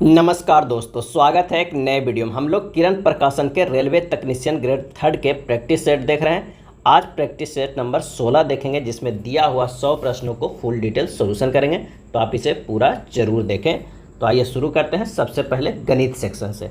नमस्कार दोस्तों, स्वागत है एक नए वीडियो में। हम लोग किरण प्रकाशन के रेलवे तकनीशियन ग्रेड 3 के प्रैक्टिस सेट देख रहे हैं। आज प्रैक्टिस सेट नंबर 16 देखेंगे, जिसमें दिया हुआ 100 प्रश्नों को फुल डिटेल सॉल्यूशन करेंगे। तो आप इसे पूरा जरूर देखें। तो आइए शुरू करते हैं। सबसे पहले गणित सेक्शन से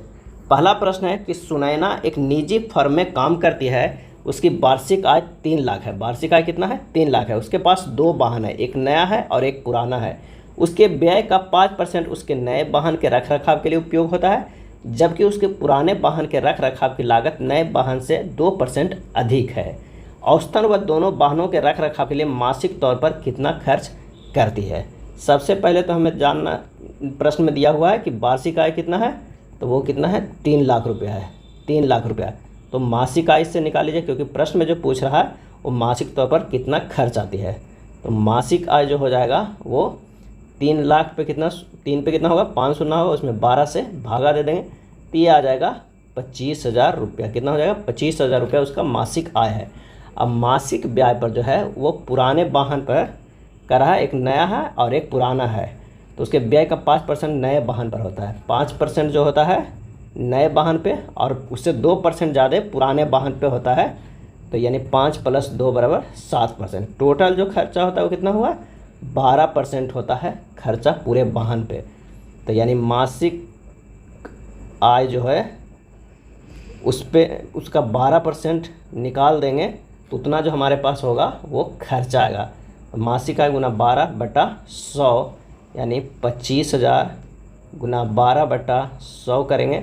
पहला प्रश्न है कि सुनैना एक निजी फर्म में काम करती है। उसकी वार्षिक आय 3 लाख है। वार्षिक आय कितना है? 3 लाख है। उसके पास 2 वाहन है, एक नया है और एक पुराना है। उसके व्यय का 5% उसके नए वाहन के रखरखाव के लिए उपयोग होता है, जबकि उसके पुराने वाहन के रखरखाव की लागत नए वाहन से 2% अधिक है। औसतन वह दोनों वाहनों के रखरखाव के लिए मासिक तौर पर कितना खर्च करती है। सबसे पहले तो हमें जानना, प्रश्न में दिया हुआ है कि वार्षिक आय कितना है, तो वो कितना है? 3 लाख रुपया है। 3 लाख रुपया तो मासिक आय से निकाल लीजिए, क्योंकि प्रश्न में जो पूछ रहा है वो मासिक तौर पर कितना खर्च आती है। तो मासिक आय जो हो जाएगा वो 3 लाख पे कितना, 3 पे कितना होगा? 5 शून्य होगा, उसमें 12 से भागा दे देंगे तो ये आ जाएगा 25,000 रुपया। कितना हो जाएगा? 25,000 रुपया उसका मासिक आय है। अब मासिक ब्याज पर जो है वो पुराने वाहन पर कर रहा है, एक नया है और एक पुराना है, तो उसके व्यय का 5% नए वाहन पर होता है। 5% जो होता है नए वाहन पे और उससे 2% ज़्यादा पुराने वाहन पे होता है। तो यानी 5 + 2 = 7%। टोटल जो खर्चा होता है वो कितना हुआ? 12% होता है खर्चा पूरे वाहन पे। तो यानी मासिक आय जो है उस पे उसका 12% निकाल देंगे तो उतना जो हमारे पास होगा वो खर्चा आएगा। मासिक आय गुना 12/100 यानी 25,000 गुना 12/100 करेंगे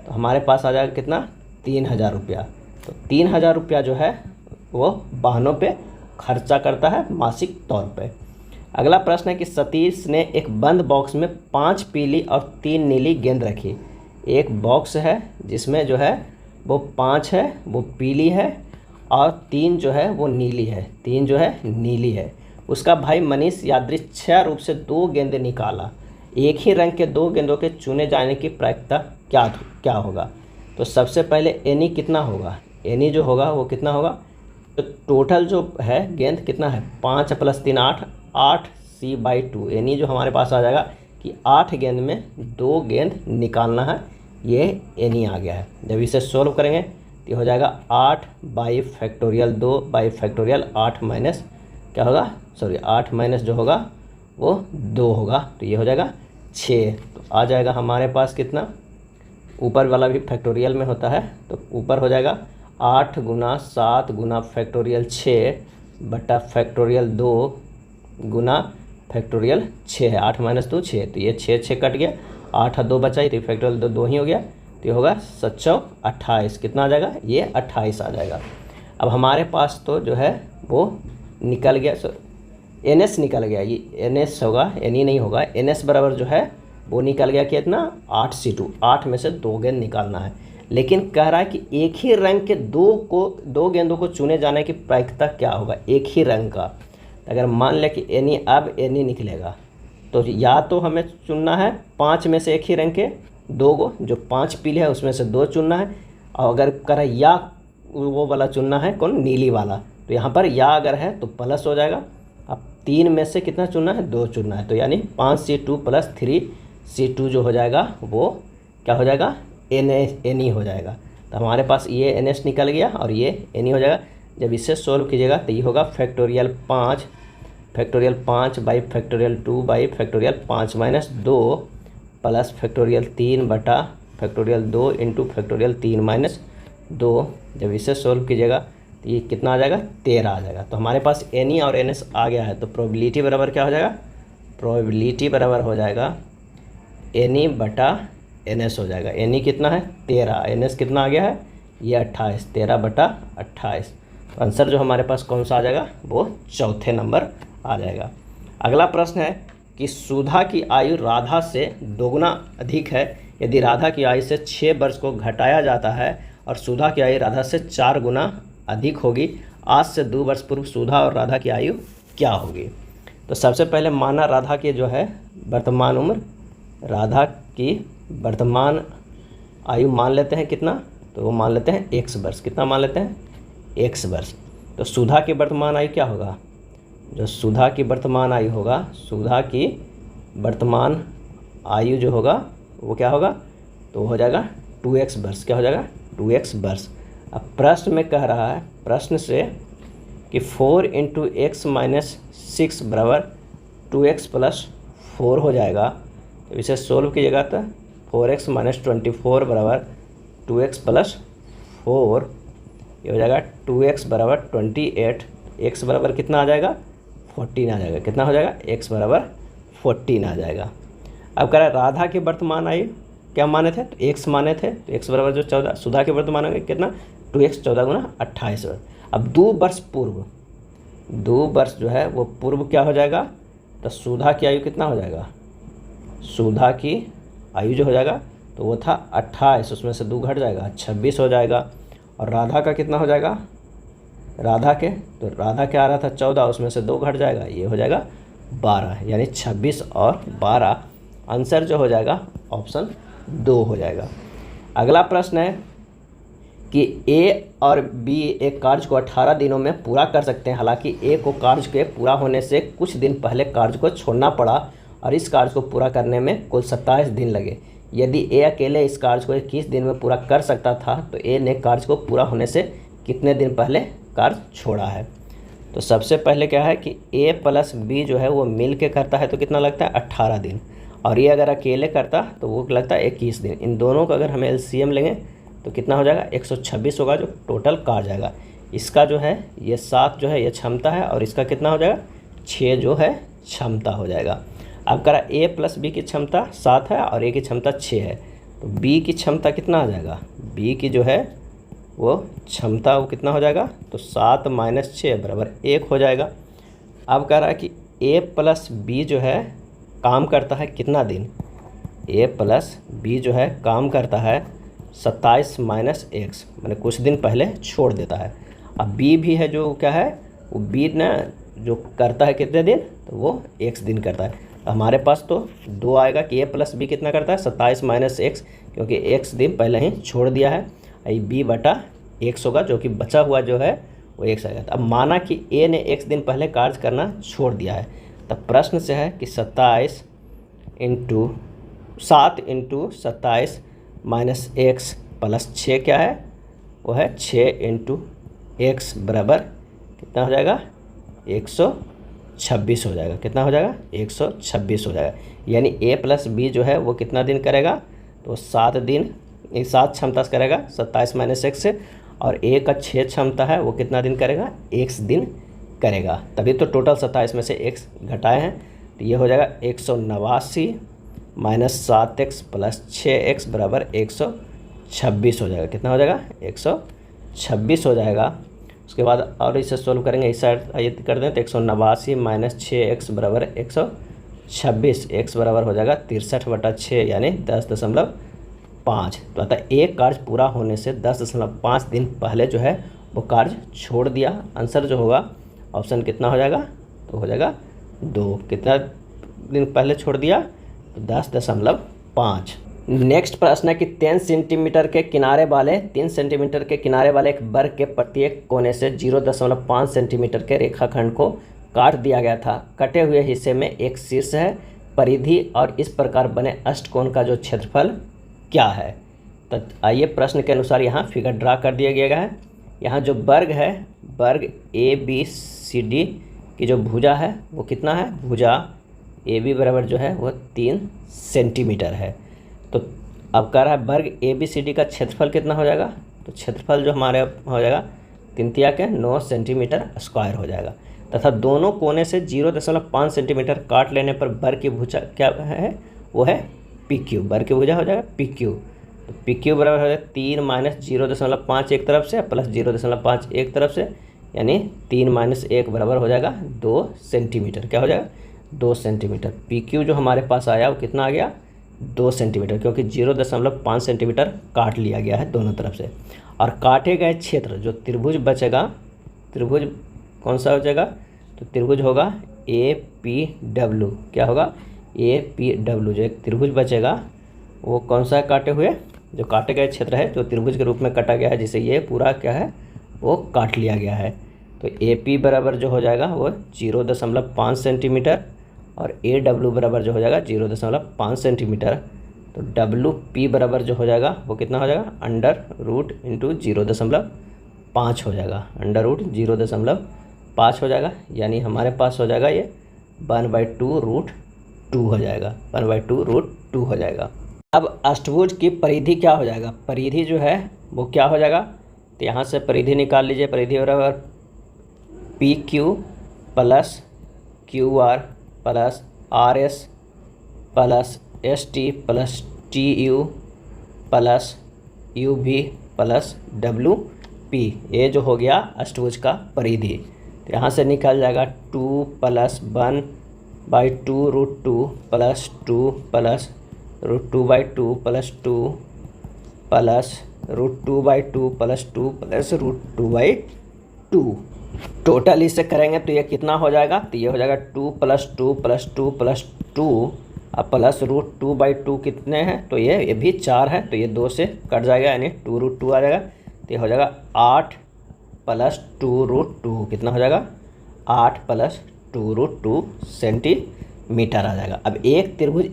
तो हमारे पास आ जाएगा कितना? 3,000 रुपया। तो 3,000 रुपया जो है वो वाहनों पे खर्चा करता है मासिक तौर पे। अगला प्रश्न है कि सतीश ने एक बंद बॉक्स में 5 पीली और 3 नीली गेंद रखी। एक बॉक्स है जिसमें जो है वो 5 है, वो पीली है, और 3 जो है वो नीली है। 3 जो है नीली है। उसका भाई मनीष यादृच्छिक रूप से 2 गेंदें निकाला। एक ही रंग के 2 गेंदों के चुने जाने की प्रायिकता क्या होगा? तो सबसे पहले एनी कितना होगा? एनी जो होगा वो कितना होगा? तो टोटल जो है गेंद कितना है? 5 + 3 8, 8c/2। यानी जो हमारे पास आ जाएगा कि 8 गेंद में 2 गेंद निकालना है। ये एनी आ गया है। जब इसे सोल्व करेंगे तो हो जाएगा 8/2 8 माइनस क्या होगा? 8 माइनस जो होगा वो 2 होगा, तो ये हो जाएगा 6। तो आ जाएगा हमारे पास कितना? ऊपर वाला भी फैक्टोरियल में होता है, तो ऊपर हो जाएगा 8 × 7 × फैक्टोरियल 6 बटा फैक्टोरियल 2 गुना फैक्टोरियल 6 है। 8 - 2 6, तो ये 6 कट गया, 8 और 2 बचा, तो फैक्टोरियल 2 ही हो गया, तो ये होगा 7 × 28। कितना आ जाएगा? ये 28 आ जाएगा। अब हमारे पास तो जो है वो निकल गया, NS निकल गया। ये NS होगा, NE नहीं होगा। NS बराबर जो है वो निकल गया कितना? 8c2। 8 में से 2 गेंद निकालना है, लेकिन कह रहा है कि एक ही रंग के 2 गेंदों को चुने जाने की प्रायिकता क्या होगा? एक ही रंग का। अगर मान लें कि एनी, अब एनी निकलेगा तो या तो हमें चुनना है 5 में से एक ही रंग के 2 गो, जो 5 पीले है उसमें से 2 चुनना है, और अगर करें या वो वाला चुनना है, कौन? नीली वाला। तो यहाँ पर या अगर है तो प्लस हो जाएगा। अब 3 में से कितना चुनना है? 2 चुनना है, तो यानी 5c2 + 3c2 जो हो जाएगा वो क्या हो जाएगा? एनी हो जाएगा। तो हमारे पास ये NS निकल गया और ये एनी हो जाएगा। जब इसे सोल्व कीजिएगा तो ये होगा factorial 5 by factorial 2 by factorial 5 - 2 plus factorial 3 बटा फैक्टोरियल 2 इंटू फैक्टोरियल 3 - 2। जब इसे सोल्व कीजिएगा तो ये कितना आ जाएगा? 13 आ जाएगा। तो हमारे पास एनी और NS आ गया है। तो प्रोबेबिलिटी बराबर क्या हो जाएगा? प्रोबेबिलिटी बराबर हो जाएगा एनी बटा NS हो जाएगा। एनी कितना है? 13। NS कितना आ गया है? ये 28। 13/28। तो आंसर जो हमारे पास कौन सा आ जाएगा? वो चौथे नंबर आ जाएगा। अगला प्रश्न है कि सुधा की आयु राधा से 2 गुना अधिक है। यदि राधा की आयु से 6 वर्ष को घटाया जाता है और सुधा की आयु राधा से 4 गुना अधिक होगी, आज से 2 वर्ष पूर्व सुधा और राधा की आयु क्या होगी? तो सबसे पहले माना राधा की जो है वर्तमान उम्र, राधा की वर्तमान आयु मान लेते हैं कितना? तो वो मान लेते हैं x वर्ष। कितना मान लेते हैं? x वर्ष। तो सुधा की वर्तमान आयु क्या होगा? जो सुधा की वर्तमान आयु होगा, सुधा की वर्तमान आयु जो होगा वो क्या होगा, तो हो जाएगा 2x वर्ष। क्या हो जाएगा, 2x वर्ष। अब प्रश्न में कह रहा है, प्रश्न से कि 4 × x - 6 बराबर 2x + 4 हो जाएगा। तो इसे सोल्व कीजिएगा तो 4x - 24 बराबर 2x + 4, ये हो जाएगा 2x बराबर 28। x बराबर कितना आ जाएगा, 14 आ जाएगा। कितना हो जाएगा, x बराबर 14 आ जाएगा। अब कह रहा है राधा की वर्तमान आयु क्या माने थे, तो x माने थे, तो x बराबर जो 14। सुधा की वर्तमान आयु कितना, 2x 14 × 28 वर्ष। अब 2 वर्ष पूर्व, 2 वर्ष जो है वो पूर्व क्या हो जाएगा, तो सुधा की आयु कितना हो जाएगा, सुधा की आयु जो हो जाएगा तो वो था 28, उसमें से 2 घट जाएगा 26 हो जाएगा। और राधा का कितना हो जाएगा, राधा के, तो राधा क्या आ रहा था 14, उसमें से 2 घट जाएगा, ये हो जाएगा 12, यानी 26 और 12। आंसर जो हो जाएगा ऑप्शन 2 हो जाएगा। अगला प्रश्न है कि ए और बी एक कार्य को 18 दिनों में पूरा कर सकते हैं। हालांकि ए को कार्य के पूरा होने से कुछ दिन पहले कार्य को छोड़ना पड़ा और इस कार्य को पूरा करने में कुल 27 दिन लगे। यदि ए अकेले इस कार्य को 21 दिन में पूरा कर सकता था तो ए ने कार्य को पूरा होने से कितने दिन पहले कार्य छोड़ा है। तो सबसे पहले क्या है कि ए + बी जो है वो मिल के करता है तो कितना लगता है, 18 दिन। और ये अगर अकेले करता तो वो लगता है 21 दिन। इन दोनों का अगर हम एलसीएम लेंगे तो कितना हो जाएगा, 126 होगा जो टोटल का आ जाएगा। इसका जो है ये 7 जो है ये क्षमता है और इसका कितना हो जाएगा, 6 जो है क्षमता हो जाएगा। अब करा ए + बी की क्षमता 7 है और ए की क्षमता 6 है, तो बी की क्षमता कितना आ जाएगा, बी की जो है वो क्षमता वो कितना हो जाएगा, तो 7 - 6 बराबर 1 हो जाएगा। अब कह रहा है कि ए + बी जो है काम करता है कितना दिन, ए + बी जो है काम करता है 27 - x, मैंने कुछ दिन पहले छोड़ देता है। अब बी भी है जो क्या है, वो बी ना जो करता है कितने दिन, तो वो x दिन करता है। तो हमारे पास तो 2 आएगा कि ए + बी कितना करता है 27 - x, क्योंकि x दिन पहले ही छोड़ दिया है। b बटा x होगा जो कि बचा हुआ जो है वो x आएगा। अब माना कि a ने x दिन पहले कार्य करना छोड़ दिया है, तब प्रश्न से है कि 7 × 7 × 27 - x + 6 क्या है, वो है 6 × x बराबर कितना हो जाएगा, 126 हो जाएगा। कितना हो जाएगा, 126 हो जाएगा। यानी a + b जो है वो कितना दिन करेगा, तो 7 दिन, 7 क्षमता से करेगा 27 - x से, और a का 6 क्षमता है वो कितना दिन करेगा, x दिन करेगा। तभी तो टोटल 27 में से x घटाए हैं, तो ये हो जाएगा 189 - 7x + 6x बराबर 126 हो जाएगा। कितना हो जाएगा, 126 हो जाएगा। उसके बाद और इसे सोल्व करेंगे, इस साइड आइए कर दें, तो 189 - 6x बराबर 126, x बराबर हो जाएगा 63/6 यानी 10.5। तो अतः एक कार्य पूरा होने से 10.5 दिन पहले जो है वो कार्य छोड़ दिया। आंसर जो होगा ऑप्शन कितना हो जाएगा, तो हो जाएगा 2। कितना दिन पहले छोड़ दिया, तो 10.5। नेक्स्ट प्रश्न है कि 10 सेंटीमीटर के किनारे वाले 3 सेंटीमीटर के किनारे वाले एक वर्ग के प्रत्येक कोने से 0.5 सेंटीमीटर के रेखाखंड को काट दिया गया था। कटे हुए हिस्से में एक शीर्ष है, परिधि और इस प्रकार बने अष्टकोण का जो क्षेत्रफल क्या है। तो आइए प्रश्न के अनुसार यहाँ फिगर ड्रा कर दिया गया है। यहाँ जो वर्ग है, वर्ग ABCD की जो भुजा है वो कितना है, भुजा AB बराबर जो है वो 3 सेंटीमीटर है। तो अब कह रहा है वर्ग ABCD का क्षेत्रफल कितना हो जाएगा, तो क्षेत्रफल जो हमारे हो जाएगा 3 के 9 सेंटीमीटर स्क्वायर हो जाएगा। तथा दोनों कोने से 0.5 सेंटीमीटर काट लेने पर वर्ग की भुजा क्या है, वो है PQ। वर्ग की भुजा हो जाएगा PQ। तो PQ बराबर हो जाएगा 3 - 0.5 एक तरफ से प्लस 0.5 एक तरफ से, यानी 3 - 1 बराबर हो जाएगा 2 सेंटीमीटर। क्या हो जाएगा, 2 सेंटीमीटर। PQ जो हमारे पास आया वो कितना आ गया, 2 सेंटीमीटर, क्योंकि 0.5 सेंटीमीटर काट लिया गया है दोनों तरफ से। और काटे गए क्षेत्र जो त्रिभुज बचेगा, त्रिभुज कौन सा हो जाएगा, तो त्रिभुज होगा APW। क्या होगा, APW। जो एक त्रिभुज बचेगा वो कौन सा है, काटे हुए, जो काटे गए क्षेत्र है जो त्रिभुज के रूप में काटा गया है, जिसे ये पूरा क्या है वो काट लिया गया है। तो AP बराबर जो हो जाएगा वो 0.5 सेंटीमीटर और AW बराबर जो हो जाएगा 0.5 सेंटीमीटर। तो WP बराबर जो हो जाएगा वो कितना हो जाएगा, √0.5 हो जाएगा, √0.5 हो जाएगा। यानी हमारे पास हो जाएगा ये 1/2√2 हो जाएगा, 1/2√2 हो जाएगा। अब अष्टभुज की परिधि क्या हो जाएगा, परिधि जो है वो क्या हो जाएगा, तो यहाँ से परिधि निकाल लीजिए। परिधि बराबर PQ plus QR plus RS plus ST plus TU plus UV plus WP, ये जो हो गया अष्टभुज का परिधि। तो यहाँ से निकल जाएगा 2 + 1/2√2 plus 2 plus √2/2 plus 2 plus √2/2 plus 2 plus √2/2। Total इससे करेंगे तो ये कितना हो जाएगा, तो ये हो जाएगा 2 + 2 + 2 + 2 अब प्लस √2/2 कितने हैं, तो ये भी 4 है, तो ये 2 से कट जाएगा यानी 2√2 आ जाएगा। तो ये हो जाएगा 8 + 2√2 कितना हो जाएगा, 8 + 2√2 सेंटीमीटर आ जाएगा। अब एक त्रिभुज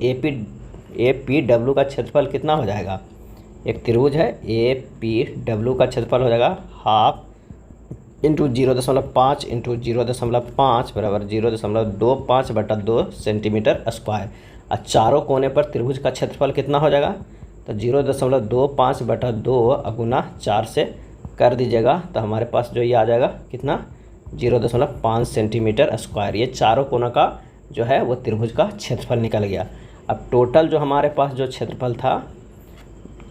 APW का क्षेत्रफल कितना हो जाएगा, एक त्रिभुज है APW का क्षेत्रफल हो जाएगा 1/2 × 0.5 × 0.5 बराबर 0.25/2 सेंटीमीटर स्क्वायर। और चारों कोने पर त्रिभुज का क्षेत्रफल कितना हो जाएगा, तो 0.25/2 गुना 4 से कर दीजिएगा, तो हमारे पास जो ये आ जाएगा कितना, 0.5 सेंटीमीटर स्क्वायर। ये चारों कोनों का जो है वो त्रिभुज का क्षेत्रफल निकल गया। अब टोटल जो हमारे पास जो क्षेत्रफल था,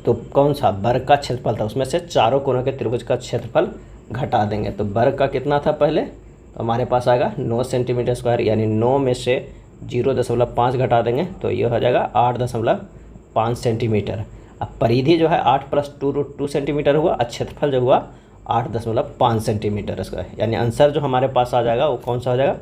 तो कौन सा वर्ग का क्षेत्रफल था, उसमें से चारों कोनों के त्रिभुज का क्षेत्रफल घटा देंगे। तो वर्ग का कितना था पहले, तो हमारे पास आएगा 9 सेंटीमीटर स्क्वायर, यानी 9 में से 0.5 घटा देंगे तो ये हो जाएगा 8.5 सेंटीमीटर। अब परिधि जो है 8 + 2√2 सेंटीमीटर हुआ, और क्षेत्रफल जो हुआ 8.5 सेंटीमीटर स्क्वायर। यानी आंसर जो हमारे पास आ जाएगा वो कौन सा हो जाएगा,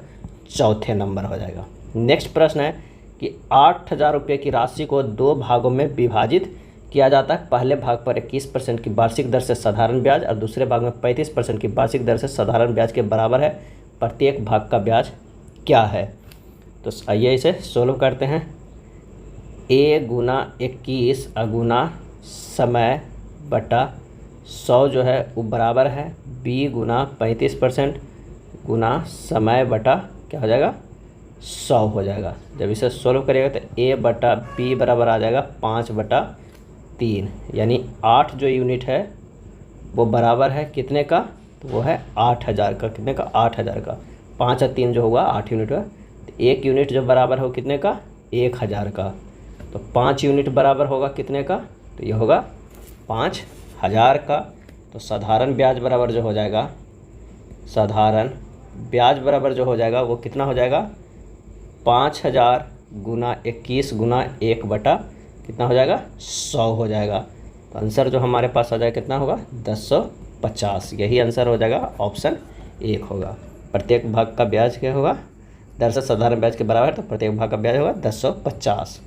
चौथे नंबर हो जाएगा। नेक्स्ट प्रश्न है कि 8,000 रुपये की राशि को 2 भागों में विभाजित किया जाता है। पहले भाग पर 21% की वार्षिक दर से साधारण ब्याज और दूसरे भाग में 35% की वार्षिक दर से साधारण ब्याज के बराबर है। प्रत्येक भाग का ब्याज क्या है, तो आइए इसे सोल्व करते हैं। A गुना 21 गुना समय बटा 100 जो है वो बराबर है B गुना 35% गुना समय बटा क्या हो जाएगा, 100 हो जाएगा। जब इसे सोल्व करिएगा तो A/B बराबर आ जाएगा 5/3, यानी 8 जो यूनिट है वो बराबर है कितने का, तो वो है 8,000 का। कितने का, 8,000 का। 5 और 3 जो होगा 8 यूनिट का। तो 1 यूनिट जो बराबर हो कितने का, 1,000 का। तो 5 यूनिट बराबर होगा कितने का, तो ये होगा 5,000 का। तो साधारण ब्याज बराबर जो हो जाएगा, साधारण ब्याज बराबर जो हो जाएगा वो कितना हो जाएगा, 5,000 गुना 21 गुना 1 बटा कितना हो जाएगा, 100 हो जाएगा। तो आंसर जो हमारे पास आ जाएगा कितना होगा, 1050। यही आंसर हो जाएगा, ऑप्शन 1 होगा। प्रत्येक भाग का ब्याज क्या होगा, दर से साधारण ब्याज के बराबर, तो प्रत्येक भाग का ब्याज होगा 1050।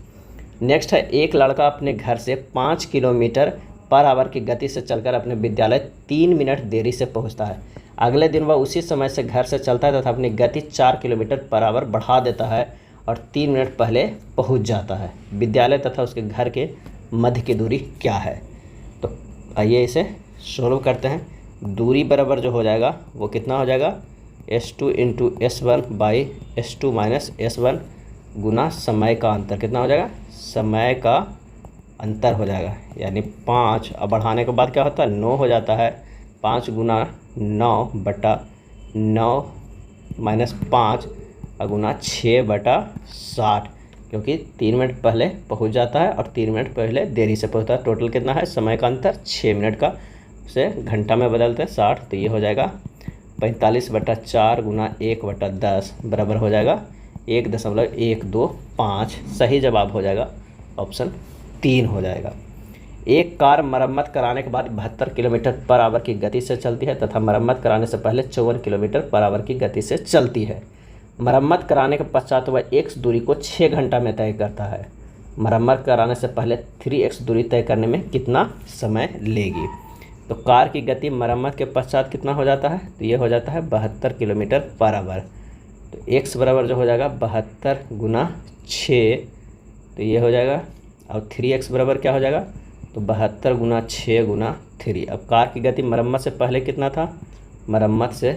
नेक्स्ट है, एक लड़का अपने घर से 5 किलोमीटर पर आवर की गति से चलकर अपने विद्यालय 3 मिनट देरी से पहुंचता है। अगले दिन वह उसी समय से घर से चलता है तथा अपनी गति 4 किलोमीटर पर आवर बढ़ा देता है और 3 मिनट पहले पहुंच जाता है। विद्यालय तथा उसके घर के मध्य की दूरी क्या है, तो आइए इसे सोल्व करते हैं। दूरी बराबर जो हो जाएगा वो कितना हो जाएगा, S2 × S1/S2 - S1 गुना समय का अंतर। कितना हो जाएगा, समय का अंतर हो जाएगा, यानी 5। अब बढ़ाने के बाद क्या होता है, 9 हो जाता है। 5 गुना 9 बटा 9 माइनस 5 गुना 6/60, क्योंकि 3 मिनट पहले पहुंच जाता है और 3 मिनट पहले देरी से पहुंचता है। टोटल कितना है, समय का अंतर 6 मिनट का, उसे घंटा में बदलते हैं 60। तो ये हो जाएगा 45/4 गुना 1/10 बराबर हो जाएगा 1.125। सही जवाब हो जाएगा ऑप्शन 3 हो जाएगा। एक कार मरम्मत कराने के बाद 72 किलोमीटर पर आवर की गति से चलती है तथा मरम्मत कराने से पहले 54 किलोमीटर पर आवर की गति से चलती है। मरम्मत कराने के पश्चात वह x दूरी को 6 घंटा में तय करता है। मरम्मत कराने से पहले 3x दूरी तय करने में कितना समय लेगी। तो कार की गति मरम्मत के पश्चात कितना हो जाता है, तो ये हो जाता है 72 किलोमीटर पर आवर। तो x बराबर जो हो जाएगा 72 गुना 6, तो ये हो जाएगा और 3x बराबर क्या हो जाएगा, तो 72 गुना 6 गुना 3। अब कार की गति मरम्मत से पहले कितना था, मरम्मत से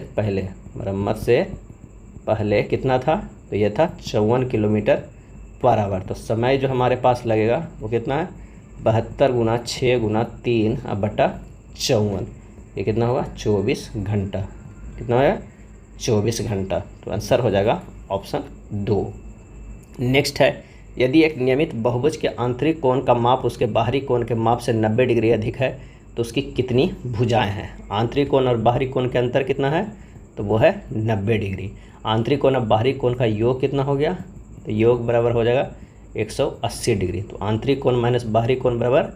पहले कितना था, तो ये था 54 किलोमीटर पर आवर। तो समय जो हमारे पास लगेगा वो कितना है, 72 गुना 6 गुना 3 अब बटा 54, ये कितना होगा 24 घंटा। कितना होगा 24 घंटा। तो आंसर हो जाएगा ऑप्शन 2। नेक्स्ट है, यदि एक नियमित बहुभुज के आंतरिक कोण का माप उसके बाहरी कोण के माप से 90 डिग्री अधिक है तो उसकी कितनी भुजाएं हैं। आंतरिक कोण और बाहरी कोण के अंतर कितना है, तो वो है 90 डिग्री। आंतरिक कोण और बाहरी कोण का योग कितना हो गया, तो योग बराबर हो जाएगा 180 डिग्री। तो आंतरिक कोण माइनस बाहरी कोण बराबर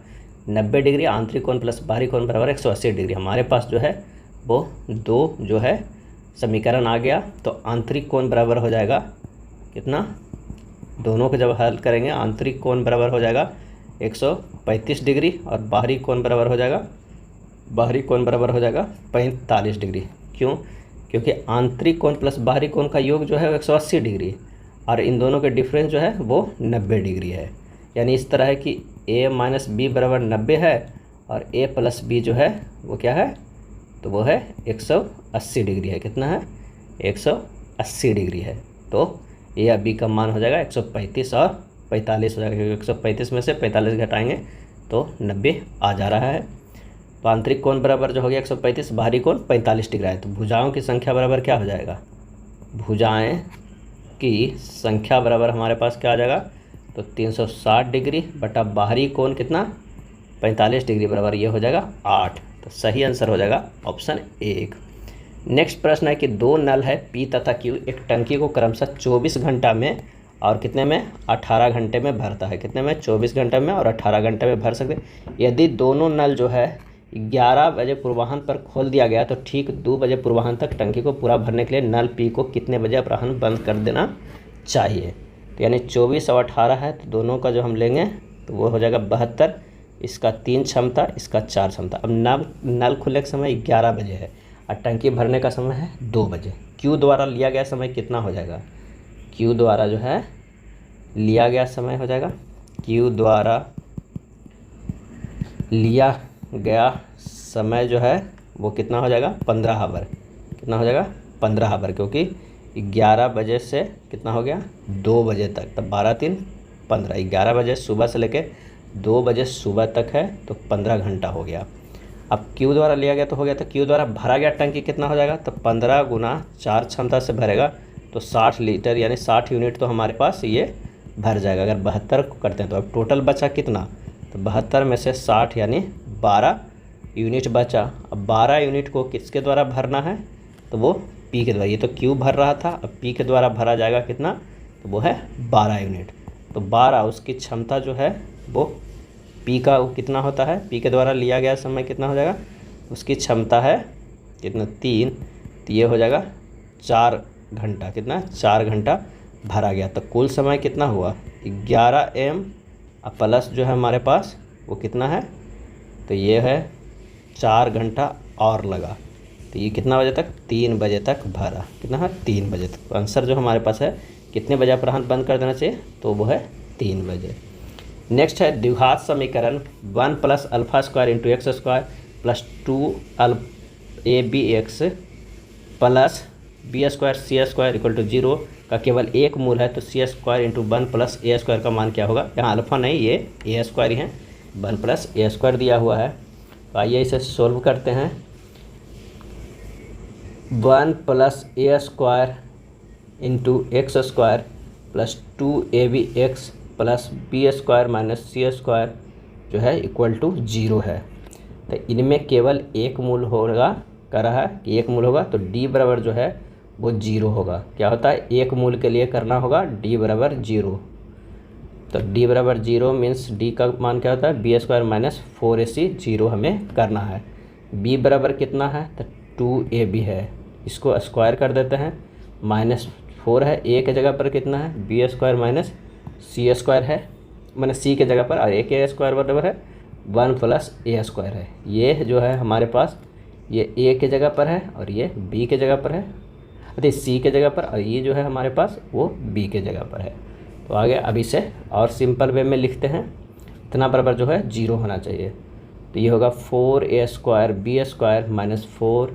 90 डिग्री, आंतरिक कोण प्लस बाहरी कोण बराबर 180 डिग्री। हमारे पास जो है वो 2 जो है समीकरण आ गया। तो आंतरिक कोण बराबर हो जाएगा कितना, दोनों को जब हल करेंगे आंतरिक कोण बराबर हो जाएगा 135 डिग्री और बाहरी कोण बराबर हो जाएगा 45 डिग्री। क्यों, क्योंकि आंतरिक कोण प्लस बाहरी कोण का योग जो है 180 डिग्री और इन दोनों के डिफरेंस जो है वो 90 डिग्री है। यानी इस तरह है कि a माइनस बी बराबर 90 है और a प्लस बी जो है वो क्या है, तो वो है 180 डिग्री है। कितना है, 180 डिग्री है। तो ए या बी का मान हो जाएगा 135 और 45 हो जाएगा, क्योंकि 135 में से 45 घटाएंगे तो 90 आ जा रहा है। तो आंतरिक कोण बराबर जो हो गया 135, बाहरी कोण 45 डिग्री है। तो भुजाओं की संख्या बराबर क्या हो जाएगा, भुजाएं की संख्या बराबर हमारे पास क्या आ जाएगा, तो 360 डिग्री बटा बाहरी कोण कितना 45 डिग्री बराबर ये हो जाएगा 8। तो सही आंसर हो जाएगा ऑप्शन 1। नेक्स्ट प्रश्न है कि 2 नल है P तथा Q एक टंकी को क्रमशः 24 घंटा में और कितने में 18 घंटे में भरता है। कितने में 24 घंटे में और 18 घंटे में भर सकते। यदि दोनों नल जो है 11 बजे पूर्वाह्न पर खोल दिया गया तो ठीक 2 बजे पूर्वाह्न तक टंकी को पूरा भरने के लिए नल P को कितने बजे अपराह्न बंद कर देना चाहिए। तो यानी 24 और 18 है, तो दोनों का जो हम लेंगे तो वो हो जाएगा 72। इसका 3 क्षमता, इसका 4 क्षमता। अब नल खुलने का समय 11 बजे है और टंकी भरने का समय है 2 बजे। Q द्वारा लिया गया समय कितना हो जाएगा, Q द्वारा जो है लिया गया समय हो जाएगा, Q द्वारा लिया गया समय जो है वो कितना हो जाएगा 15 आवर। कितना हो जाएगा 15 आवर, क्योंकि 11 बजे से कितना हो गया 2 बजे तक, तब 12 3 15। 11 बजे सुबह से लेके 2 बजे सुबह तक है तो 15 घंटा हो गया। अब Q द्वारा लिया गया तो हो गया, तो Q द्वारा भरा गया टंकी कितना हो जाएगा, तो 15 गुना 4 क्षमता से भरेगा तो 60 लीटर यानी 60 यूनिट तो हमारे पास ये भर जाएगा। अगर 72 को करते हैं तो अब टोटल बचा कितना, तो 72 में से 60 यानी 12 यूनिट बचा। अब 12 यूनिट को किसके द्वारा भरना है, तो वो P के द्वारा। ये तो Q भर रहा था, अब P के द्वारा भरा जाएगा कितना, तो वो है 12 यूनिट। तो 12 उसकी क्षमता जो है वो P का कितना होता है, P के द्वारा लिया गया समय कितना हो जाएगा, उसकी क्षमता है कितना 3, तो ये हो जाएगा 4 घंटा। कितना 4 घंटा भरा गया। तो कुल समय कितना हुआ 11 m प्लस जो है हमारे पास वो कितना है, तो ये है 4 घंटा और लगा। तो ये कितना बजे तक, 3 बजे तक भरा। कितना है 3 बजे तक। तो आंसर जो हमारे पास है कितने बजे अपराह्न बंद कर देना चाहिए, तो वो है 3 बजे। नेक्स्ट है द्विघात समीकरण 1 plus alpha square into x square plus 2 AB x plus B square c square equal to 0 का केवल एक मूल है। तो सी स्क्वायर इंटू 1 प्लस ए स्क्वायर का मान क्या होगा। यहाँ अल्फा नहीं, ये ए स्क्वायर ही है, 1 प्लस ए स्क्वायर दिया हुआ है। तो आइए इसे सोल्व करते हैं। 1 प्लस ए square into x square plus 2AB x plus B square minus C square जो है इक्वल टू 0 है। तो इनमें केवल एक मूल होगा, कर रहा है कि एक मूल होगा, तो डी बराबर जो है वो 0 होगा। क्या होता है, एक मूल के लिए करना होगा डी बराबर 0। तो डी बराबर 0 मीन्स डी का मान क्या होता है, बी स्क्वायर माइनस 4AC 0 हमें करना है। बी बराबर कितना है, तो 2AB है, इसको स्क्वायर कर देते हैं, -4 है, ए के जगह पर कितना है B square minus C square है, मैंने सी के जगह पर, और ए के स्क्वायर बराबर है 1 प्लस ए स्क्वायर है। ये जो है हमारे पास ये ए के जगह पर है और ये बी के जगह पर है, अरे सी के जगह पर, और ये जो है हमारे पास वो बी के जगह पर है। तो आगे अब इसे और सिंपल वे में लिखते हैं। कितना बराबर जो है 0 होना चाहिए। तो ये होगा 4a² b² minus 4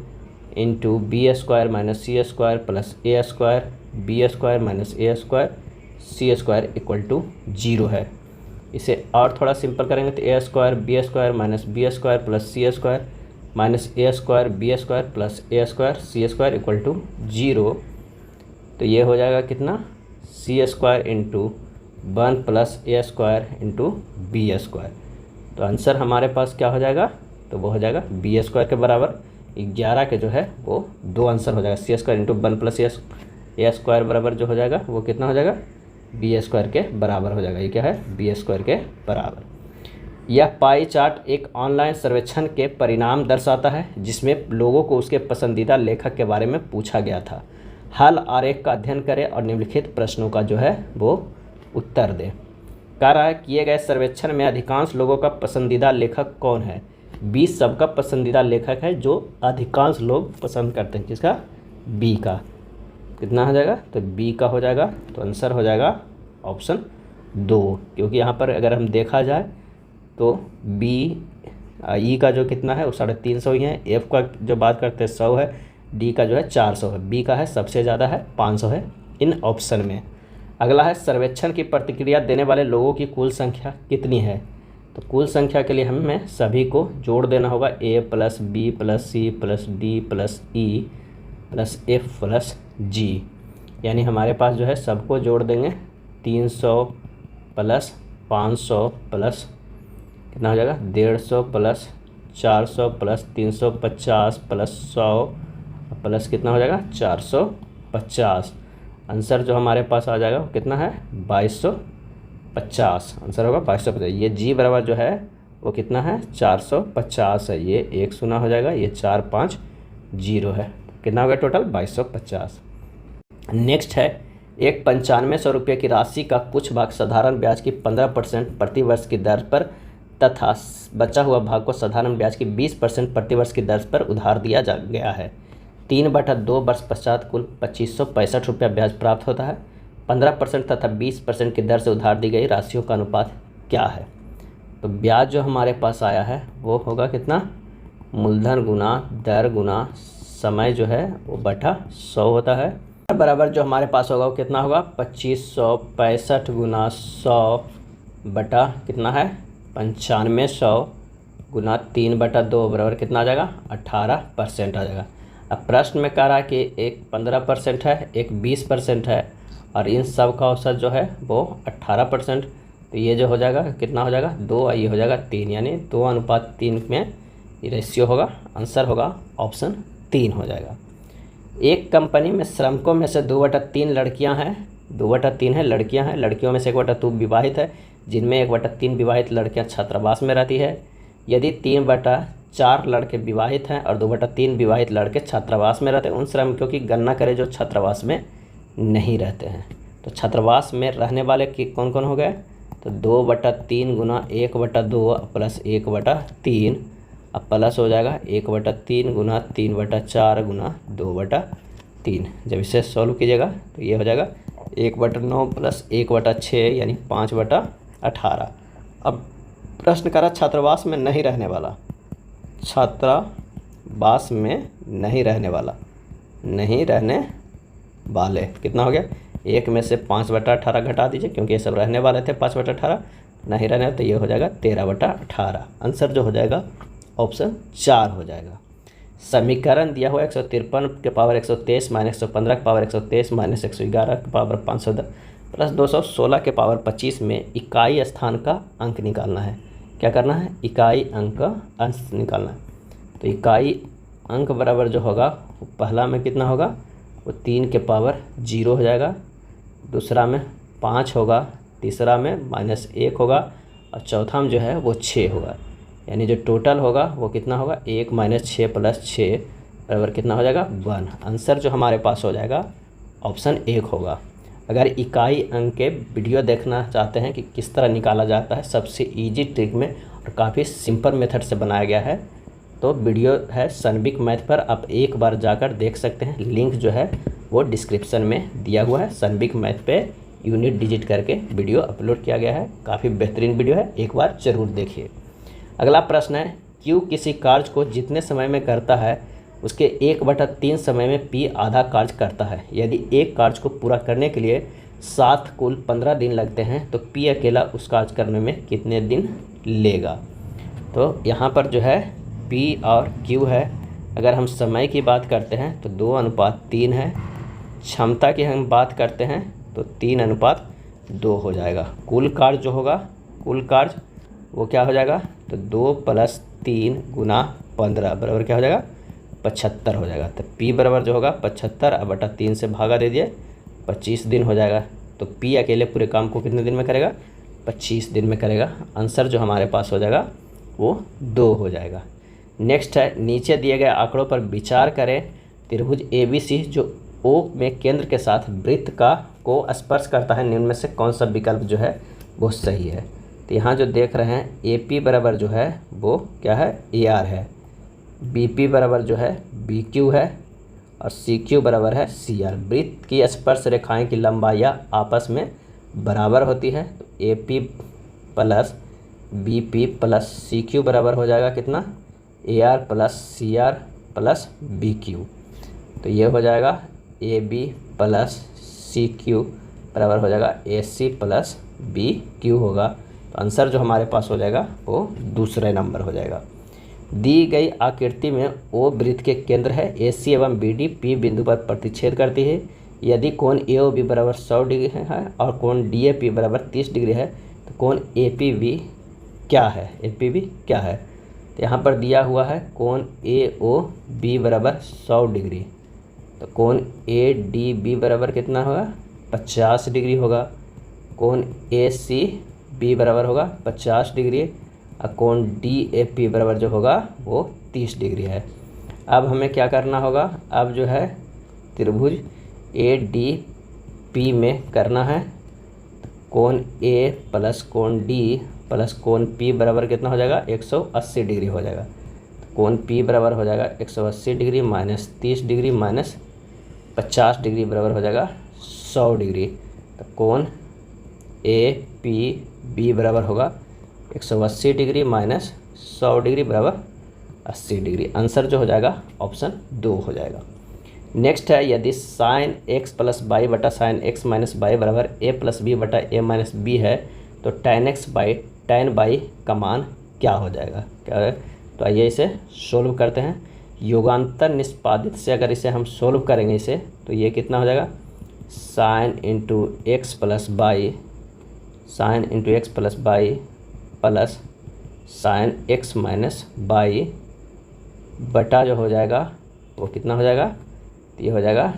into b² minus c² plus a² b² minus a² c² equal to 0 है। इसे और थोड़ा सिंपल करेंगे तो a² b² minus b² plus c² minus a² b² plus a² c² equal to 0। तो ये हो जाएगा कितना c² into 1 plus a² into b²। तो आंसर हमारे पास क्या हो जाएगा, तो वो हो जाएगा b² के बराबर 11 के जो है वो 2 आंसर हो जाएगा। c² इंटू 1 प्लस a² बराबर जो हो जाएगा वो कितना हो जाएगा b² के बराबर हो जाएगा। ये क्या है b² के बराबर। यह पाई चार्ट एक ऑनलाइन सर्वेक्षण के परिणाम दर्शाता है जिसमें लोगों को उसके पसंदीदा लेखक के बारे में पूछा गया था। हल आरेख का अध्ययन करें और निम्नलिखित प्रश्नों का जो है वो उत्तर दें। कह रहा है किए गए सर्वेक्षण में अधिकांश लोगों का पसंदीदा लेखक कौन है। 20 सबका पसंदीदा लेखक है जो अधिकांश लोग पसंद करते हैं। किसका, बी का। कितना हो जाएगा, तो बी का हो जाएगा। तो आंसर हो जाएगा ऑप्शन 2, क्योंकि यहाँ पर अगर हम देखा जाए तो बी ई का जो कितना है वो 350 ही है, एफ का जो बात करते हैं 100 है, डी का जो है 400 है, बी का है सबसे ज़्यादा है 500 है इन ऑप्शन में। अगला है सर्वेक्षण की प्रतिक्रिया देने वाले लोगों की कुल संख्या कितनी है। तो कुल संख्या के लिए हमें सभी को जोड़ देना होगा A plus B plus C plus D plus E plus F plus G, यानी हमारे पास जो है सबको जोड़ देंगे 300 प्लस 500 प्लस कितना हो जाएगा 150 प्लस 400 प्लस 350 प्लस 100 प्लस कितना हो जाएगा 450। आंसर जो हमारे पास आ जाएगा वो कितना है 2250। आंसर होगा 2250। ये जी बराबर जो है वो कितना है 450 है। ये 1 शून्य हो जाएगा, ये 450 है। कितना हो गया टोटल 2250। नेक्स्ट है एक 9500 रुपये की राशि का कुछ भाग साधारण ब्याज की 15% प्रतिवर्ष की दर पर तथा बचा हुआ भाग को साधारण ब्याज की 20% प्रतिवर्ष की दर पर उधार दिया जा गया है। 3/2 वर्ष पश्चात कुल 2565 रुपया ब्याज प्राप्त होता है। 15% तथा 20% की दर से उधार दी गई राशियों का अनुपात क्या है। तो ब्याज जो हमारे पास आया है वो होगा कितना, मूलधन गुना दर गुना समय जो है वो बटा 100 होता है। बराबर जो हमारे पास होगा वो कितना होगा 2565 गुना 100 बटा कितना है 9500 गुना 3/2 बराबर कितना आ जाएगा 18% आ जाएगा। अब प्रश्न में कह रहा है कि एक 15% है, एक 20% है और इन सब का औसत जो है वो 18%। तो ये जो हो जाएगा कितना हो जाएगा 2, ये हो जाएगा 3, यानी 2:3 में ये रेशियो होगा। आंसर होगा ऑप्शन 3 हो जाएगा। एक कंपनी में श्रमिकों में से 2/3 लड़कियां हैं, 2/3 है लड़कियां हैं, लड़कियों में से 1/2 विवाहित है, जिनमें 1/3 विवाहित लड़कियां छात्रावास में रहती है। यदि 3/4 लड़के विवाहित हैं और 2/3 विवाहित लड़के छात्रावास में रहते हैं, उन श्रमिकों की गणना करें जो छात्रावास में नहीं रहते हैं। तो छात्रावास में रहने वाले की कौन कौन हो गए, तो 2/3 गुना 1/2 प्लस 1/3 अब प्लस हो जाएगा 1/3 गुना 3/4 गुना 2/3। जब इसे सॉल्व कीजिएगा तो ये हो जाएगा 1/9 प्लस 1/6 यानी 5/18। अब प्रश्न करा छात्रावास में नहीं रहने वाला, छात्रावास में नहीं रहने वाला, नहीं रहने वाले कितना हो गया, एक में से 5/18 घटा दीजिए क्योंकि ये सब रहने वाले थे 5/18, नहीं रहने तो ये हो जाएगा 13/18। आंसर जो हो जाएगा ऑप्शन 4 हो जाएगा। समीकरण दिया हुआ 153 के पावर 123 माइनस 115 के पावर 123 माइनस 111 के पावर 510 प्लस 216 के पावर 25 में इकाई स्थान का अंक निकालना है। क्या करना है, इकाई अंक का अंश निकालना है। तो इकाई अंक बराबर जो होगा वो पहला में कितना होगा, वो 3 के पावर 0 हो जाएगा, दूसरा में 5 होगा, तीसरा में -1 होगा और चौथा में जो है वो 6 होगा। यानी जो टोटल होगा वो कितना होगा 1 - 6 + 6 बराबर कितना हो जाएगा 1। आंसर जो हमारे पास हो जाएगा ऑप्शन 1 होगा। अगर इकाई अंक के वीडियो देखना चाहते हैं कि किस तरह निकाला जाता है सबसे इजी ट्रिक में और काफ़ी सिंपल मेथड से बनाया गया है, तो वीडियो है सनबिक मैथ पर, आप एक बार जाकर देख सकते हैं। लिंक जो है वो डिस्क्रिप्शन में दिया हुआ है। सनबिक मैथ पे यूनिट डिजिट करके वीडियो अपलोड किया गया है। काफ़ी बेहतरीन वीडियो है, एक बार ज़रूर देखिए। अगला प्रश्न है, Q किसी कार्य को जितने समय में करता है उसके 1/3 समय में P आधा कार्य करता है। यदि एक कार्य को पूरा करने के लिए 7 कुल 15 दिन लगते हैं तो P अकेला उस कार्य करने में कितने दिन लेगा। तो यहाँ पर जो है P और Q है। अगर हम समय की बात करते हैं तो 2:3 है। क्षमता की हम बात करते हैं तो 3:2 हो जाएगा। कुल कार्य जो होगा, कुल कार्य वो क्या हो जाएगा, तो 2 + 3 × 15 बराबर क्या हो जाएगा, 75 हो जाएगा। तो P बराबर जो होगा 75/3 से भागा दे दिए, 25 दिन हो जाएगा। तो P अकेले पूरे काम को कितने दिन में करेगा, 25 दिन में करेगा। आंसर जो हमारे पास हो जाएगा वो 2 हो जाएगा। नेक्स्ट है, नीचे दिए गए आंकड़ों पर विचार करें। त्रिभुज ABC जो O में केंद्र के साथ वृत्त को स्पर्श करता है, निम्न में से कौन सा विकल्प जो है वो सही है। तो यहाँ जो देख रहे हैं AP बराबर जो है वो क्या है, AR है। BP बराबर जो है BQ है और CQ बराबर है CR। वृत्त की स्पर्श रेखाएं की लंबाइयाँ आपस में बराबर होती है। तो AP + BP + CQ बराबर हो जाएगा कितना, AR + CR + BQ। तो ये हो जाएगा AB + CQ बराबर हो जाएगा AC + BQ होगा। तो आंसर जो हमारे पास हो जाएगा वो दूसरे नंबर हो जाएगा। दी गई आकृति में O वृत्त के केंद्र है, AC एवं BD P बिंदु पर प्रतिच्छेद करती है। यदि कोण AOB बराबर 100 डिग्री है और कोण DAP बराबर 30 डिग्री है तो कोण APB क्या है, APB क्या है। तो यहाँ पर दिया हुआ है कोण AOB बराबर 100 डिग्री, तो कोण ADB बराबर कितना होगा, 50 डिग्री होगा। कोण ACB बराबर होगा 50 डिग्री और कोण DAP बराबर जो होगा वो 30 डिग्री है। अब हमें क्या करना होगा, अब जो है त्रिभुज ADP में करना है। कोण A + कोण D + कोण P बराबर कितना हो जाएगा, 180 डिग्री हो जाएगा। कोण P बराबर हो जाएगा 180 डिग्री - 30 डिग्री - 50 डिग्री बराबर हो जाएगा 100 डिग्री। तो कोण APB बराबर होगा 180 डिग्री - 100 डिग्री बराबर 80 डिग्री। आंसर जो हो जाएगा ऑप्शन 2 हो जाएगा। नेक्स्ट है, यदि sin x + y बटा sin x - y बराबर a + b बटा a - b है तो tan x by tan y का मान क्या हो जाएगा, क्या है। तो आइए इसे सोल्व करते हैं। योगांतर निष्पादित से अगर इसे हम सोल्व करेंगे इसे, तो ये कितना हो जाएगा, sin × x + y, sin × x + y plus sin x - y बटा जो हो जाएगा वो कितना हो जाएगा, तो ये हो जाएगा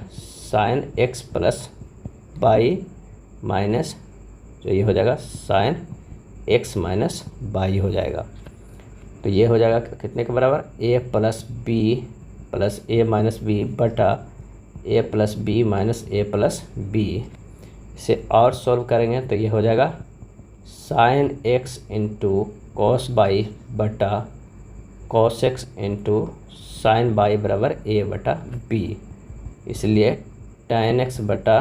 sin x + y माइनस जो ये हो जाएगा sin x - y हो जाएगा। तो ये हो जाएगा कितने के बराबर, a + b + a - b बटा a + b - a + b। इसे और सोल्व करेंगे तो ये हो जाएगा sin x × cos y बटा cos x × sin y बराबर a/b। इसलिए tan x बटा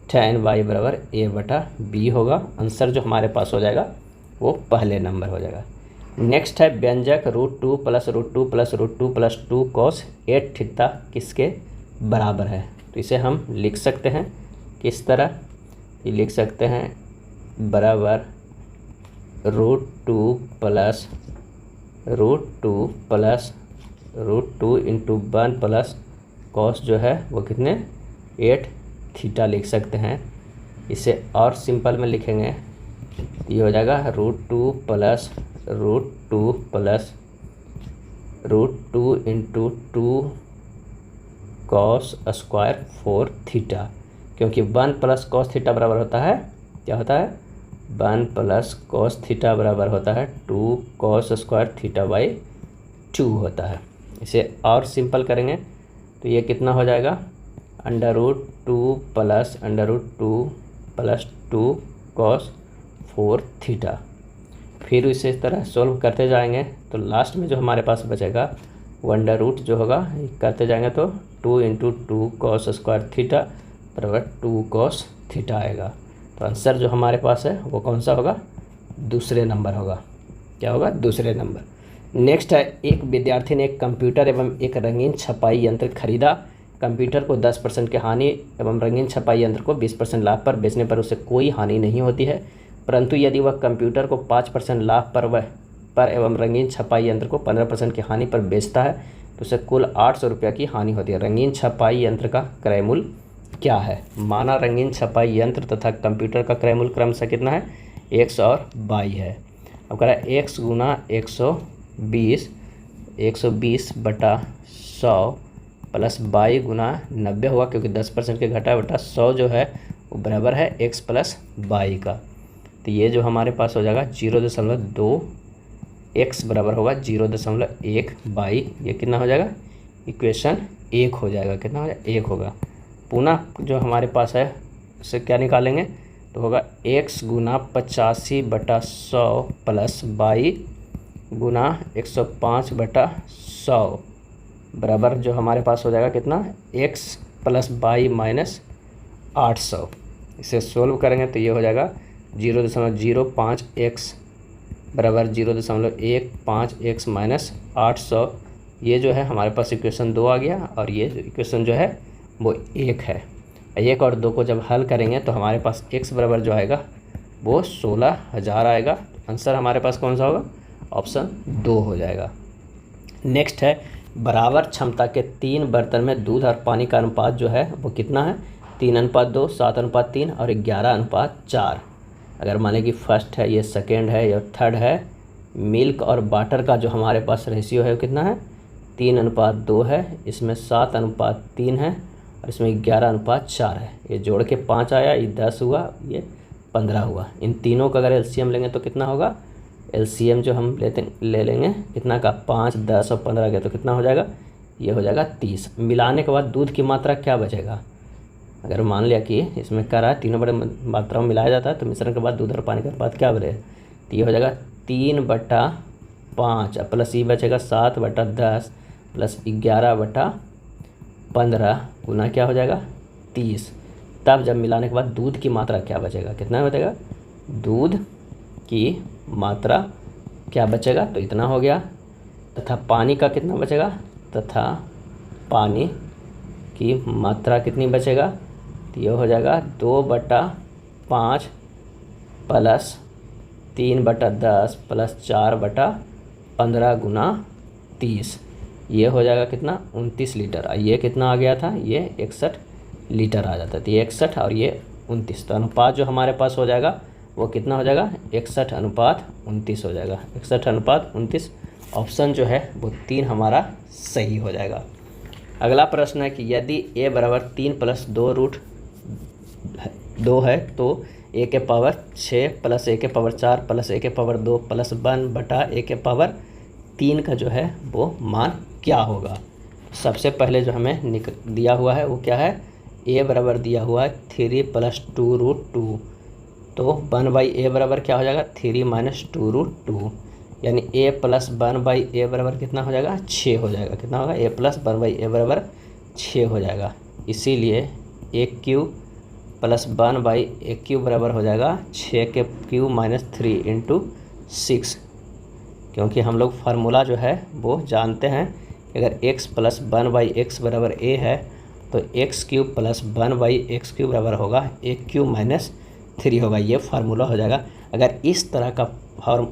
tan y बराबर a/b होगा। आंसर जो हमारे पास हो जाएगा वो पहले नंबर हो जाएगा। नेक्स्ट है, व्यंजक √2 + √2 + √2 + 2 cos 8θ किसके बराबर है। तो इसे हम लिख सकते हैं किस तरह, ये लिख सकते हैं बराबर √2 + √2 + √2 × 1 प्लस cos जो है वो कितने 8θ लिख सकते हैं। इसे और सिंपल में लिखेंगे, ये हो जाएगा √2 + √2 + √2 × 2 cos² 4θ, क्योंकि 1 + cos θ बराबर होता है, क्या होता है, 1 + cos θ बराबर होता है 2 cos² /2 होता है। इसे और सिंपल करेंगे तो ये कितना हो जाएगा, √2 + √2 + 2 cos 4θ। फिर इसे इस तरह सोल्व करते जाएंगे तो लास्ट में जो हमारे पास बचेगा वो √ जो होगा करते जाएंगे तो 2 × 2 cos² θ बराबर 2 cos थीटा आएगा। तो आंसर जो हमारे पास है वो कौन सा होगा, दूसरे नंबर होगा। क्या होगा, दूसरे नंबर। नेक्स्ट है, एक विद्यार्थी ने एक कंप्यूटर एवं एक रंगीन छपाई यंत्र खरीदा। कंप्यूटर को 10% की हानि एवं रंगीन छपाई यंत्र को 20% लाभ पर बेचने पर उसे कोई हानि नहीं होती है, परंतु यदि वह कंप्यूटर को 5% लाभ पर एवं रंगीन छपाई यंत्र को 15% की हानि पर बेचता है तो उसे कुल 800 रुपये की हानि होती है। रंगीन छपाई यंत्र का क्रय मूल्य क्या है। माना रंगीन छपाई यंत्र तथा कंप्यूटर का क्रय मूल्य क्रमशः कितना है, 100 और 22 है। अब कह रहा है x गुना 120 बटा 100 प्लस 22 गुना 90 होगा, क्योंकि 10% के घटा बटा 100 जो है वो बराबर है x प्लस 22 का। तो ये जो हमारे पास हो जाएगा 0.2, x बराबर होगा 0.122। ये कितना हो जाएगा, इक्वेशन 1 हो जाएगा। कितना हो जाएगा, 1 होगा। पुनः जो हमारे पास है उससे क्या निकालेंगे, तो होगा x गुना 85 बटा 100 प्लस 22 गुना 105 बटा 100 बराबर जो हमारे पास हो जाएगा कितना, x प्लस 22 माइनस 800। इसे सोल्व करेंगे तो ये हो जाएगा 0.05x बराबर 0.15x माइनस 800। ये जो है हमारे पास इक्वेशन 2 आ गया और ये इक्वेशन जो है वो 1 है। 1 और 2 को जब हल करेंगे तो हमारे पास x बराबर जो आएगा वो 16,000 आएगा। आंसर हमारे पास कौन सा होगा, ऑप्शन 2 हो जाएगा। नेक्स्ट है, बराबर क्षमता के 3 बर्तन में दूध और पानी का अनुपात जो है वो कितना है, 3:2, 7:3 और 11:4। अगर माने कि फर्स्ट है, ये सेकेंड है, या थर्ड है, मिल्क और वाटर का जो हमारे पास रेशियो है वो कितना है, 3:2 है, इसमें 7:3 है और इसमें 11:4 है। ये जोड़ के 5 आया, ये 10 हुआ, ये 15 हुआ। इन तीनों का अगर एलसीएम लेंगे तो कितना होगा, एलसीएम जो हम ले लेंगे कितना का, 5, 10 और 15 का, तो कितना हो जाएगा, ये हो जाएगा 30। मिलाने के बाद दूध की मात्रा क्या बचेगा। अगर मान लिया कि इसमें क्या रहा है, तीनों बड़े मात्राओं में मिलाया जाता है तो मिश्रण के बाद दूध और पानी का अनुपात क्या बनेगा, तो ये हो जाएगा 3/5 प्लस ये बचेगा 7/10 प्लस 11/15 गुना क्या हो जाएगा 30। तब जब मिलाने के बाद दूध की मात्रा क्या बचेगा, कितना बचेगा, दूध की मात्रा क्या बचेगा, तो इतना हो गया। तथा पानी का कितना बचेगा, तथा पानी की मात्रा कितनी बचेगा, तो ये हो जाएगा 2/5 प्लस 3/10 प्लस 4/15 गुना 30। ये हो जाएगा कितना, 29 लीटर। ये कितना आ गया था, ये 61 लीटर आ जाता है। तो ये 61 और ये 29, तो अनुपात जो हमारे पास हो जाएगा वो कितना हो जाएगा, 61:29 हो जाएगा। 61:29 ऑप्शन जो है वो 3 हमारा सही हो जाएगा। अगला प्रश्न है कि यदि a बराबर 3 प्लस 2√2 है तो a के पावर 6 प्लस a के पावर 4 प्लस a के पावर 2 प्लस 1/a के पावर 3 का जो है वो मान क्या होगा। सबसे पहले जो हमें दिया हुआ है वो क्या है, a बराबर दिया हुआ है 3 प्लस 2√2, तो 1/a बराबर क्या हो जाएगा, 3 माइनस 2√2, यानी a प्लस 1/a बराबर कितना हो जाएगा, 6 हो जाएगा। कितना होगा, a प्लस 1/a बराबर 6 हो जाएगा। इसीलिए a cube plus 1/a cube बराबर हो जाएगा 6 के क्यूब माइनस 3 इंटू 6, क्योंकि हम लोग फार्मूला जो है वो जानते हैं कि अगर x प्लस 1/x बराबर a है तो x cube plus 1/x cube बराबर होगा a क्यूब माइनस 3 होगा। ये फार्मूला हो जाएगा। अगर इस तरह का फॉर्म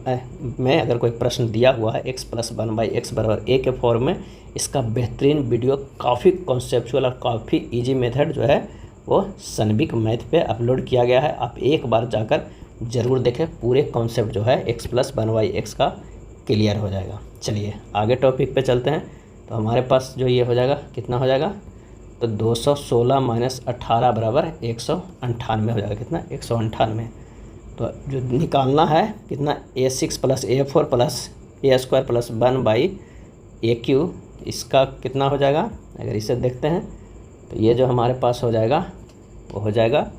में अगर कोई प्रश्न दिया हुआ है x प्लस 1/x बराबर a के फॉर्म में, इसका बेहतरीन वीडियो काफ़ी कॉन्सेप्चुअल और काफ़ी इजी मेथड जो है वो सनबिक मैथ पे अपलोड किया गया है। आप एक बार जाकर ज़रूर देखें, पूरे कॉन्सेप्ट जो है x प्लस 1/x का क्लियर हो जाएगा। चलिए आगे टॉपिक पे चलते हैं। तो हमारे पास जो ये हो जाएगा कितना हो जाएगा, तो 216 माइनस 18 बराबर 198 हो जाएगा। कितना, 198। तो जो निकालना है कितना, a6 plus a4 plus a² plus 1/a³, इसका कितना हो जाएगा। अगर इसे देखते हैं तो ये जो हमारे पास हो जाएगा वो हो जाएगा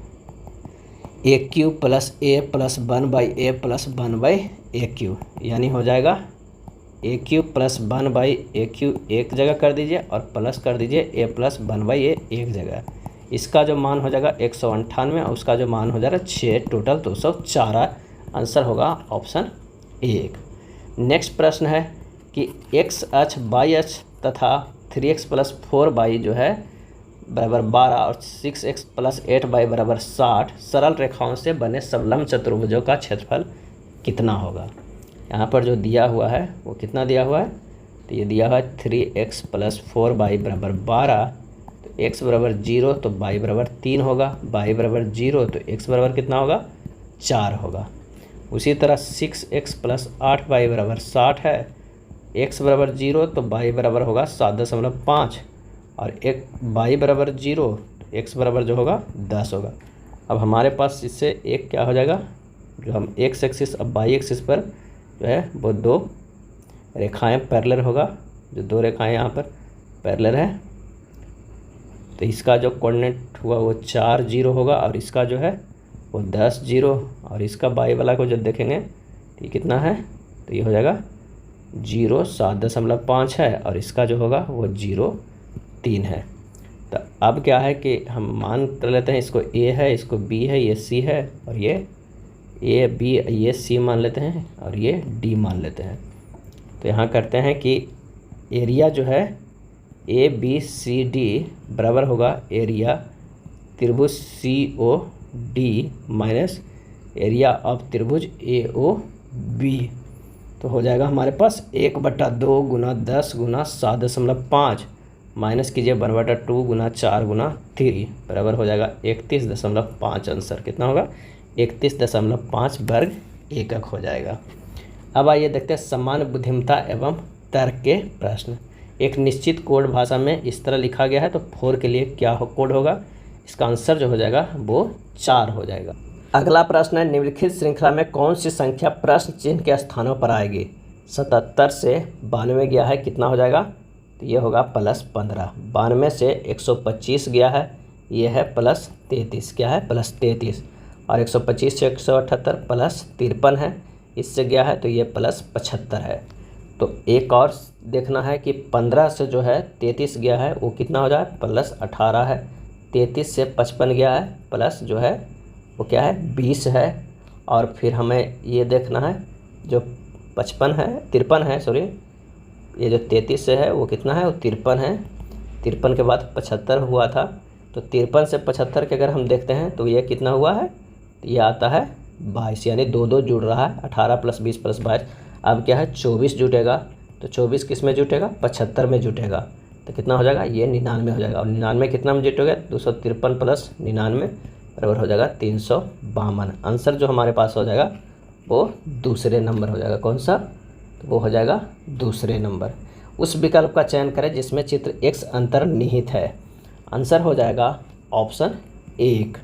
a³ plus a plus 1/a plus 1/a³, यानी हो जाएगा a³ प्लस 1/a³ एक जगह कर दीजिए और प्लस कर दीजिए a प्लस 1/a एक जगह। इसका जो मान हो जाएगा 198 और उसका जो मान हो जाएगा 6, टोटल 204। आंसर होगा ऑप्शन 1। नेक्स्ट प्रश्न है कि x अक्ष y अक्ष तथा 3x + 4y जो है बराबर 12 और 6x + 8y बराबर 60 सरल रेखाओं से बने समलंब चतुर्भुजों का क्षेत्रफल कितना होगा। यहाँ पर जो दिया हुआ है वो कितना दिया हुआ है, तो ये दिया हुआ है 3x + 4y बराबर 12। तो x बराबर 0 तो y बराबर 3 होगा, y बराबर 0 तो x बराबर कितना होगा 4 होगा। उसी तरह 6x + 8y बराबर 60 है, x बराबर 0 तो y बराबर होगा 7.5 और एक y बराबर 0 तो x बराबर जो होगा 10 होगा। अब हमारे पास इससे एक क्या हो जाएगा, जो हम x एक्सिस अब y एक्सिस पर जो है वो दो रेखाएं पैरेलल होगा, जो दो रेखाएं यहाँ पर पैरेलल है। तो इसका जो कोऑर्डिनेट हुआ वो 4 0 होगा और इसका जो है वो 10 0 और इसका y वाला को जब देखेंगे तो ये कितना है, तो ये हो जाएगा 0 7.5 है और इसका जो होगा वो 0 3 है। तो अब क्या है कि हम मान कर लेते हैं, इसको a है, इसको b है, ये c है और ये a b ये c मान लेते हैं और ये d मान लेते हैं। तो यहाँ करते हैं कि एरिया जो है ए बी सी डी बराबर होगा एरिया त्रिभुज C O D minus area of त्रिभुज ए ओ बी। तो हो जाएगा हमारे पास 1/2 गुना 10 गुना 7.5 माइनस कीजिए 1/2 गुना 4 गुना 3 बराबर हो जाएगा 31.5। आंसर कितना होगा 31.5 वर्ग एकक हो जाएगा। अब आइए देखते हैं समान बुद्धिमत्ता एवं तर्क के प्रश्न। एक निश्चित कोड भाषा में इस तरह लिखा गया है, तो 4 के लिए क्या कोड होगा, इसका आंसर जो हो जाएगा वो 4 हो जाएगा। अगला प्रश्न है निम्नलिखित श्रृंखला में कौन सी संख्या प्रश्न चिन्ह के स्थानों पर आएगी। 77 से 92 गया है, कितना हो जाएगा, तो ये होगा +15। 92 से 125 गया है, ये है +33, क्या है +33 और 125 से 178 +53 है, इससे गया है तो ये +75 है। तो एक और देखना है कि 15 से जो है 33 गया है वो कितना हो जाए +18 है, 33 से 55 गया है प्लस जो है वो क्या है 20 है। और फिर हमें ये देखना है जो 53 है सॉरी, ये जो 33 से है वो कितना है वो 53 है, 53 के बाद 75 हुआ था, तो 53 से 75 के अगर हम देखते हैं तो ये कितना हुआ है, तो ये आता है 22, यानी 2 जुड़ रहा है, 18 + 20 + 22। अब क्या है 24 जुटेगा, तो 24 किस में जुटेगा 75 में जुटेगा, तो कितना हो जाएगा ये 99 हो जाएगा। और 99 कितना में जुटेगा 253 + 99 बराबर हो जाएगा 352। आंसर जो हमारे पास हो जाएगा वो दूसरे नंबर हो जाएगा। कौन सा, तो वो हो जाएगा दूसरे नंबर। उस विकल्प का चयन करें जिसमें चित्र x अंतर्निहित है। आंसर हो जाएगा ऑप्शन 1।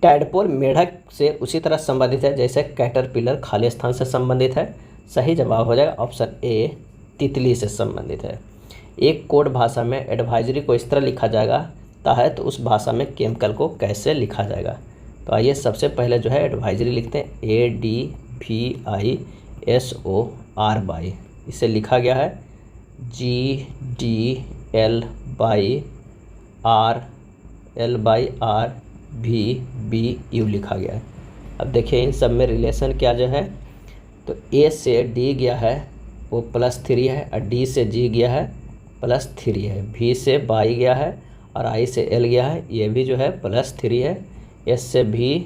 टैडपोल मेढक से उसी तरह संबंधित है जैसे कैटरपिलर खाली स्थान से संबंधित है। सही जवाब हो जाएगा ऑप्शन ए, तितली से संबंधित है। एक कोड भाषा में एडवाइजरी को इस तरह लिखा जाएगा है तो उस भाषा में केमिकल को कैसे लिखा जाएगा। तो आइए सबसे पहले जो है एडवाइजरी लिखते हैं ADVISORY। इसे लिखा गया है GDLRLRVBU लिखा गया है। अब देखिए इन सब में रिलेशन क्या जो है, तो A से D गया है वो +3 है और D से G गया है +3 है, V से Y गया है और I से L गया है, ये भी जो है +3 है, S से V,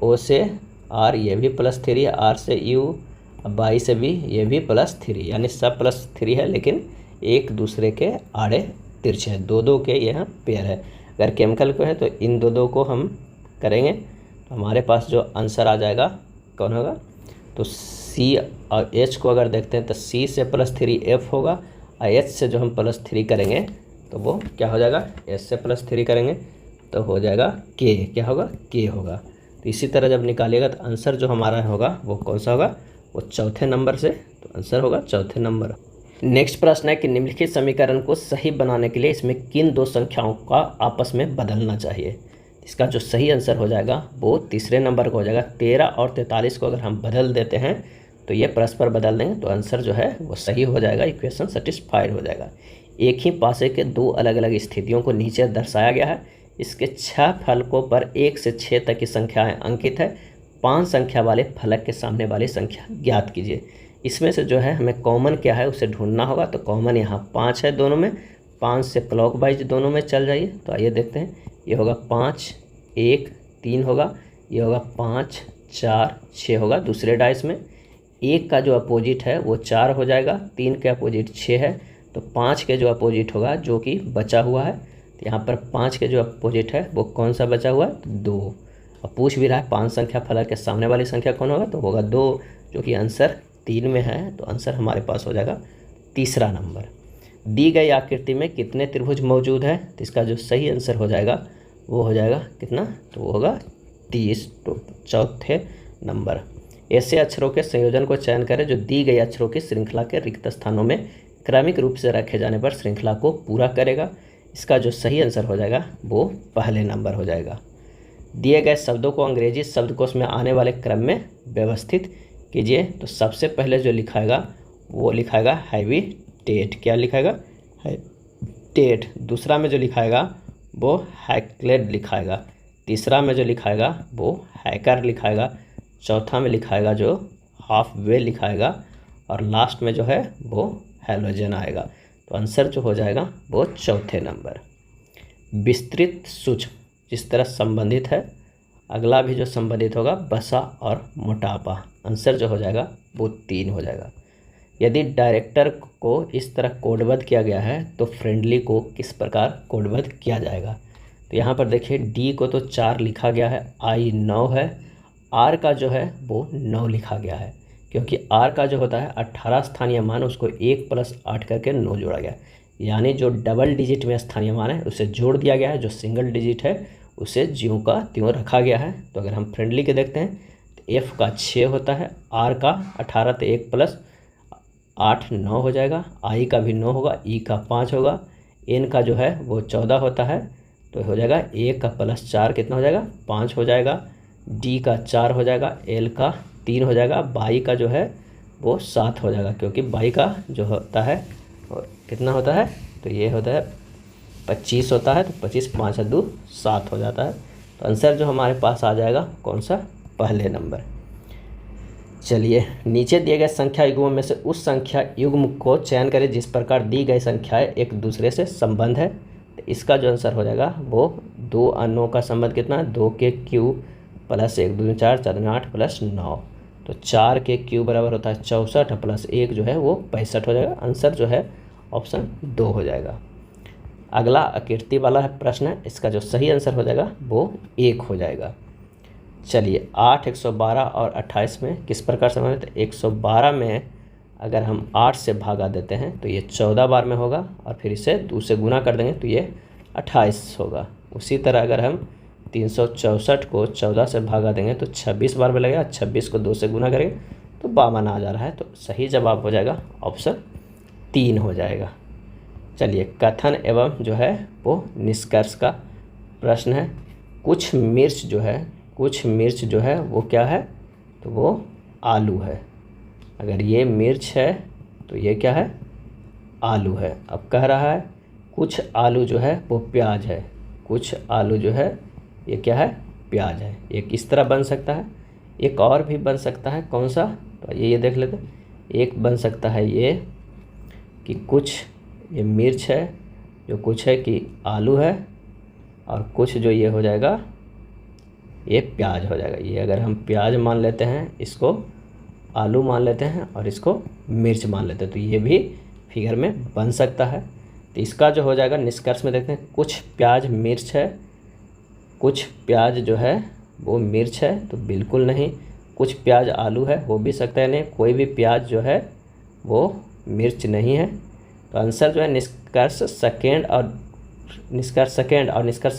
O से R ये भी +3 है, R से U, Y से V ये भी +3, यानी सब +3 है लेकिन एक दूसरे के आड़े तिरछे हैं, 2 के यहाँ पेयर है। अगर केमिकल को है तो इन 2 को हम करेंगे तो हमारे पास जो आंसर आ जाएगा कौन होगा, तो C और H को अगर देखते हैं तो C से +3 F होगा और H से जो हम +3 करेंगे तो वो क्या हो जाएगा, S से +3 करेंगे तो हो जाएगा K, क्या होगा K होगा। तो इसी तरह जब निकालिएगा तो आंसर जो हमारा होगा वो कौन सा होगा, वो चौथे नंबर से, तो आंसर होगा चौथे नंबर। नेक्स्ट प्रश्न है कि निम्नलिखित समीकरण को सही बनाने के लिए इसमें किन 2 संख्याओं का आपस में बदलना चाहिए। इसका जो सही आंसर हो जाएगा वो तीसरे नंबर का हो जाएगा। 13 और 43 को अगर हम बदल देते हैं तो ये परस्पर बदल देंगे तो आंसर जो है वो सही हो जाएगा, इक्वेशन सेटिस्फाइड हो जाएगा। एक ही पासे के 2 अलग अलग स्थितियों को नीचे दर्शाया गया है। इसके 6 फलकों पर 1 से 6 तक की संख्याएं अंकित है। 5 संख्या वाले फलक के सामने वाली संख्या ज्ञात कीजिए। इसमें से जो है हमें कॉमन क्या है उसे ढूंढना होगा। तो कॉमन यहाँ 5 है दोनों में, 5 से क्लॉकवाइज दोनों में चल जाइए। तो आइए देखते हैं, ये होगा 5, 1, 3 होगा, ये होगा 5, 4, 6 होगा दूसरे डाइस में। 1 का जो अपोजिट है वो 4 हो जाएगा, 3 के अपोजिट 6 है, तो 5 के जो अपोजिट होगा जो कि बचा हुआ है, तो यहाँ पर 5 के जो अपोजिट है वो कौन सा बचा हुआ है, तो 2। अब पूछ भी रहा है 5 संख्या फलक के सामने वाली संख्या कौन होगा, तो होगा 2, जो कि आंसर 3 में है। तो आंसर हमारे पास हो जाएगा तीसरा नंबर। दी गई आकृति में कितने त्रिभुज मौजूद है, तो इसका जो सही आंसर हो जाएगा वो हो जाएगा कितना, तो वो होगा 30। तो चौथे नंबर। ऐसे अक्षरों के संयोजन को चयन करें जो दी गई अक्षरों की श्रृंखला के रिक्त स्थानों में क्रमिक रूप से रखे जाने पर श्रृंखला को पूरा करेगा। इसका जो सही आंसर हो जाएगा वो पहले नंबर हो जाएगा। दिए गए शब्दों को अंग्रेजी शब्दकोश में आने वाले क्रम में व्यवस्थित कीजिए। तो सबसे पहले जो लिखाएगा वो लिखाएगा हैबिटेट। क्या लिखाएगा, हैबिटेट। दूसरा में जो लिखाएगा वो हैक्लेड लिखाएगा। तीसरा में जो लिखाएगा वो हैकर लिखाएगा। चौथा में लिखाएगा जो हाफ वे लिखाएगा। और लास्ट में जो है वो हैलोजन आएगा। तो आंसर जो हो जाएगा वो चौथे नंबर। विस्तृत सूक्ष्म जिस तरह संबंधित है, अगला भी जो संबंधित होगा वसा और मोटापा। आंसर जो हो जाएगा वो 3 हो जाएगा। यदि डायरेक्टर को इस तरह कोडबद्ध किया गया है तो फ्रेंडली को किस प्रकार कोडबद्ध किया जाएगा। तो यहाँ पर देखिए डी को तो 4 लिखा गया है, आई 9 है, आर का जो है वो 9 लिखा गया है, क्योंकि आर का जो होता है 18 स्थानीय मान, उसको 1 + 8 करके 9 जोड़ा गया, यानी जो डबल डिजिट में स्थानीय मान है उसे जोड़ दिया गया है, जो सिंगल डिजिट है उसे ज्यों का त्यों रखा गया है। तो अगर हम फ्रेंडली के देखते हैं तो एफ का 6 होता है, आर का 18, तो 1 + 8 9 हो जाएगा, आई का भी 9 होगा, ई का 5 होगा, एन का जो है वो 14 होता है, तो हो जाएगा 1 का +4 कितना हो जाएगा, 5 हो जाएगा, डी का 4 हो जाएगा, एल का 3 हो जाएगा, बाई का जो है वो 7 हो जाएगा, क्योंकि बाई का जो होता है कितना होता है, तो ये होता है 25 होता है, तो 25 5 2 7 हो जाता है। तो आंसर जो हमारे पास आ जाएगा कौन सा, पहले नंबर। चलिए नीचे दिए गए संख्या युग्मों में से उस संख्या युग्म को चयन करें जिस प्रकार दी गई संख्याएं एक दूसरे से संबंध है। तो इसका जो आंसर हो जाएगा वो 2 और 9 का संबंध कितना है, 2 के क्यूब + 1 2 4 4 8 + 9, तो 4 के क्यूब बराबर होता है 64 + 1 जो है वो 65 हो जाएगा। आंसर जो है ऑप्शन 2 हो जाएगा। अगला आकृति वाला प्रश्न है, इसका जो सही आंसर हो जाएगा वो 1 हो जाएगा। चलिए 8, 112 और 28 में किस प्रकार से संबंधित है। 112 में अगर हम 8 से भागा देते हैं तो ये 14 बार में होगा, और फिर इसे 2 से गुना कर देंगे तो ये 28 होगा। उसी तरह अगर हम 364 को 14 से भागा देंगे तो 26 बार में लगेगा, 26 को 2 से गुना करेंगे तो 52 आ जा रहा है। तो सही जवाब हो जाएगा ऑप्शन 3 हो जाएगा। चलिए कथन एवं जो है वो निष्कर्ष का प्रश्न है। कुछ मिर्च जो है वो क्या है, तो वो आलू है। अगर ये मिर्च है तो ये क्या है, आलू है। अब कह रहा है कुछ आलू जो है वो प्याज है, कुछ आलू जो है ये क्या है, प्याज है। ये किस तरह बन सकता है, एक और भी बन सकता है, कौन सा, तो ये देख लेते हैं। एक बन सकता है ये कि कुछ ये मिर्च है, जो कुछ है कि आलू है, और कुछ जो ये हो जाएगा ये प्याज हो जाएगा। ये अगर हम प्याज मान लेते हैं, इसको आलू मान लेते हैं और इसको मिर्च मान लेते हैं, तो ये भी फिगर में बन सकता है। तो इसका जो हो जाएगा निष्कर्ष में देखते हैं, कुछ प्याज मिर्च है, कुछ प्याज जो है वो मिर्च है, तो बिल्कुल नहीं। कुछ प्याज आलू है, हो भी सकता है नहीं। कोई भी प्याज जो है वो मिर्च नहीं है। तो आंसर जो है निष्कर्ष सेकेंड और निष्कर्ष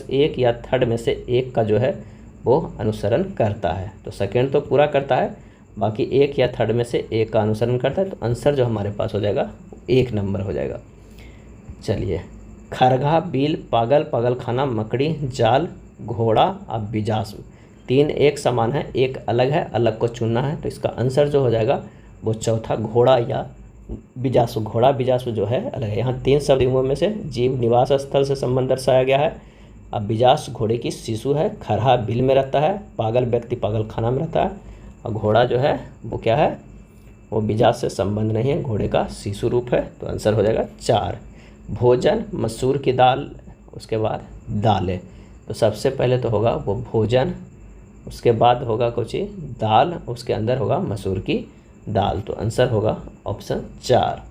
1 या थर्ड में से एक का जो है वो अनुसरण करता है। तो सेकेंड तो पूरा करता है, बाकी 1 या थर्ड में से एक का अनुसरण करता है। तो आंसर जो हमारे पास हो जाएगा 1 नंबर हो जाएगा। चलिए खरगा, बिल, पागल, पागलखाना, मकड़ी, जाल, घोड़ा और बिजासु, 3 एक समान है, एक अलग है, अलग को चुनना है। तो इसका आंसर जो हो जाएगा वो चौथा घोड़ा या बिजासु। घोड़ा बिजासु जो है अलग है। यहाँ 3 शब्द युग्मों में से जीव निवास स्थल से संबंध दर्शाया गया है, अब बिजास घोड़े की शिशु है, खरहा बिल में रहता है, पागल व्यक्ति पागल खाना में रहता है, और घोड़ा जो है वो क्या है, वो बिजास से संबंध नहीं है, घोड़े का शिशु रूप है। तो आंसर हो जाएगा 4। भोजन मसूर की दाल, उसके बाद दालें। तो सबसे पहले तो होगा वो भोजन, उसके बाद होगा कुछ दाल, उसके अंदर होगा मसूर की दाल। तो आंसर होगा ऑप्शन 4।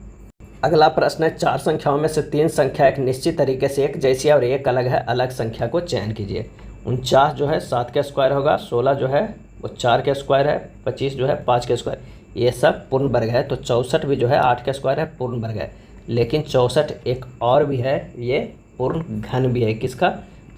अगला प्रश्न है, 4 संख्याओं में से 3 संख्या एक निश्चित तरीके से एक जैसी है और एक अलग है, अलग संख्या को चयन कीजिए। 49 जो है 7 का स्क्वायर होगा, 16 जो है वो 4 के स्क्वायर है, 25 जो है 5 के स्क्वायर, ये सब पूर्ण वर्ग है। तो 64 भी जो है 8 के स्क्वायर है, पूर्ण वर्ग है। लेकिन 64 एक और भी है, ये पूर्ण घन भी है। किसका?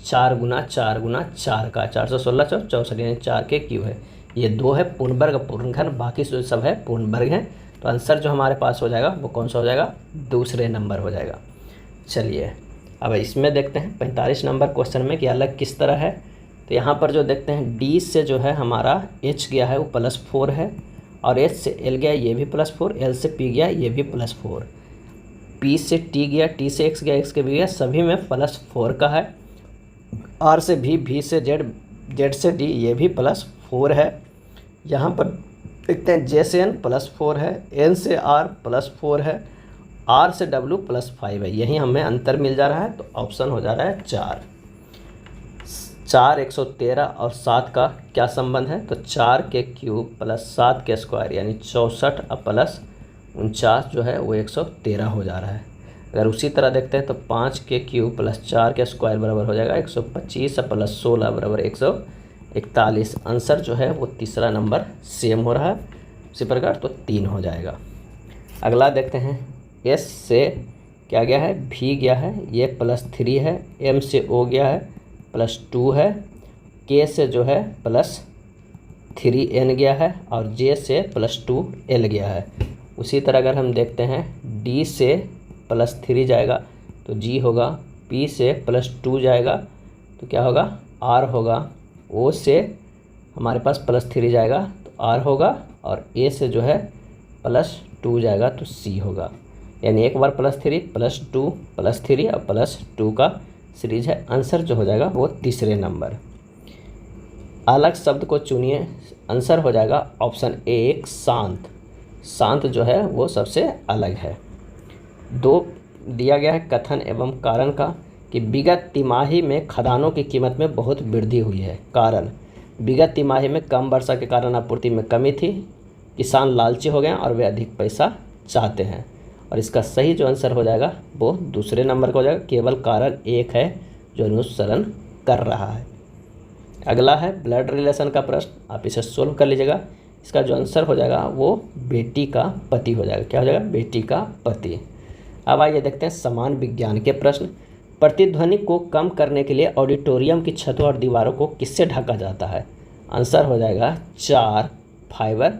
4 गुना 4 गुना 4 का, 416 64 यानी 4 के क्यू है। ये 2 है पूर्ण वर्ग पूर्ण घन, बाकी जो सब है पूर्ण वर्ग है। तो आंसर जो हमारे पास हो जाएगा वो कौन सा हो जाएगा? दूसरे नंबर हो जाएगा। चलिए अब इसमें देखते हैं 45 नंबर क्वेश्चन में कि अलग किस तरह है। तो यहाँ पर जो देखते हैं डी से जो है हमारा एच गया है वो +4 है, और एच से एल गया ये भी +4, एल से पी गया ये भी +4, पी से टी गया, टी से एक्स गया, एक्स के भी गया, सभी में +4 का है। आर से भी से जेड, जेड से डी ये भी +4 है। यहाँ पर देखते हैं जे से एन +4 है, एन से आर +4 है, आर से डब्ल्यू +5 है। यही हमें अंतर मिल जा रहा है। तो ऑप्शन हो जा रहा है 4। 4 113 और 7 का क्या संबंध है? तो 4 के क्यूब प्लस 7 के स्क्वायर यानी 64 और प्लस 49 जो है वो 113 हो जा रहा है। अगर उसी तरह देखते हैं तो 5 के क्यूब प्लस 4 के स्क्वायर बराबर हो जाएगा 125 और प्लस 16 बराबर 141। आंसर जो है वो तीसरा नंबर सेम हो रहा है। उसी प्रकार तो 3 हो जाएगा। अगला देखते हैं एस से क्या गया है? भी गया है, ये +3 है, एम से ओ गया है +2 है, के से जो है +3n गया है, और जे से +2l गया है। उसी तरह अगर हम देखते हैं डी से +3 जाएगा तो जी होगा, पी से +2 जाएगा तो क्या होगा? आर होगा, ओ से हमारे पास +3 जाएगा तो आर होगा, और ए से जो है +2 जाएगा तो सी होगा। यानी एक बार +3 +2 +3 और +2 का सीरीज है। आंसर जो हो जाएगा वो तीसरे नंबर। अलग शब्द को चुनिए, आंसर हो जाएगा ऑप्शन ए शांत। शांत जो है वो सबसे अलग है। 2 दिया गया है कथन एवं कारण का कि विगत तिमाही में खदानों की कीमत में बहुत वृद्धि हुई है। कारण, विगत तिमाही में कम वर्षा के कारण आपूर्ति में कमी थी, किसान लालची हो गए और वे अधिक पैसा चाहते हैं। और इसका सही जो आंसर हो जाएगा वो दूसरे नंबर का हो जाएगा। केवल कारण एक है जो अनुसरण कर रहा है। अगला है ब्लड रिलेशन का प्रश्न, आप इसे सोल्व कर लीजिएगा। इसका जो आंसर हो जाएगा वो बेटी का पति हो जाएगा। क्या हो जाएगा? बेटी का पति। अब आइए देखते हैं समान विज्ञान के प्रश्न। प्रतिध्वनि को कम करने के लिए ऑडिटोरियम की छतों और दीवारों को किससे ढका जाता है? आंसर हो जाएगा 4 फाइबर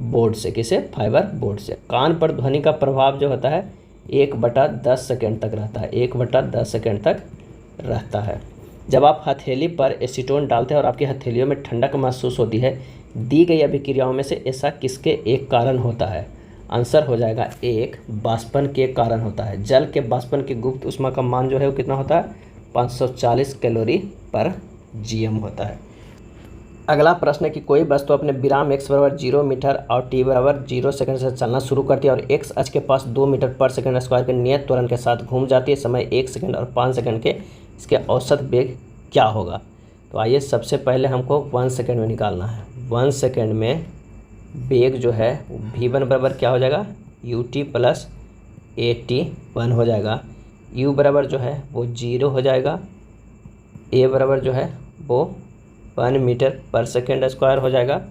बोर्ड से। किसे? फाइबर बोर्ड से। कान पर ध्वनि का प्रभाव जो होता है 1/10 सेकेंड तक रहता है, 1/10 सेकेंड तक रहता है। जब आप हथेली पर एसीटोन डालते हैं और आपकी हथेलियों में ठंडक महसूस होती है, दी गई अभिक्रियाओं में से ऐसा किसके एक कारण होता है? आंसर हो जाएगा 1 बाष्पन के कारण होता है। जल के बाष्पन की गुप्त ऊष्मा का मान जो है वो कितना होता है? 540 कैलोरी पर जीएम होता है। अगला प्रश्न है कि कोई वस्तु अपने विराम x = 0 मीटर और t = 0 सेकंड से चलना शुरू करती है और x अक्ष के पास 2 मीटर पर सेकंड स्क्वायर के नियत त्वरण के साथ घूम जाती है। समय 1 सेकंड और 5 सेकंड के इसके औसत वेग क्या होगा? तो आइए सबसे पहले हमको 1 सेकंड में निकालना है। 1 सेकंड में वेग जो है v1 बराबर क्या हो जाएगा? ut + at1 हो जाएगा। u बराबर जो है वो 0 हो जाएगा, a बराबर जो है वो 1 मीटर पर सेकेंड स्क्वायर हो जाएगा,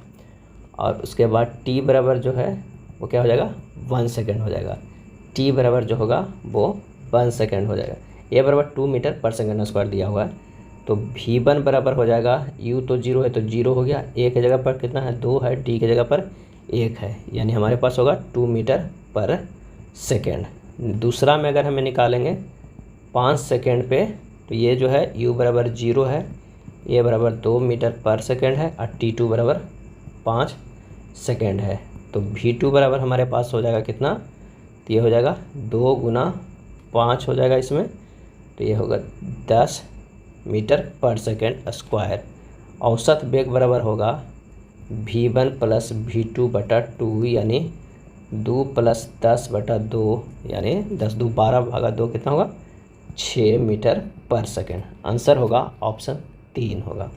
और उसके बाद t बराबर जो है वो क्या हो जाएगा? 1 सेकेंड हो जाएगा। t बराबर जो होगा वो 1 सेकेंड हो जाएगा। a बराबर 2 मीटर पर सेकेंड स्क्वायर दिया हुआ है। तो v1 बराबर हो जाएगा, u तो 0 है तो 0 हो गया, a की जगह पर कितना है? 2 है, t की जगह पर 1 है, यानी हमारे पास होगा 2 मीटर पर सेकेंड। दूसरा में अगर हमें निकालेंगे 5 सेकेंड पे, तो ये जो है u बराबर 0 है, a बराबर 2 मीटर पर सेकेंड है, और t2 बराबर 5 सेकेंड है। तो v2 बराबर हमारे पास हो जाएगा कितना? तो ये हो जाएगा 2 × 5 हो जाएगा इसमें, तो ये होगा 10 मीटर पर सेकेंड स्क्वायर। औसत वेग बराबर होगा v1 प्लस v2 बटा 2 यानी 2 प्लस 10 बटा 2 यानी 10 2 12 भागा 2 कितना होगा 6 मीटर पर सेकेंड। आंसर होगा ऑप्शन 3 होगा।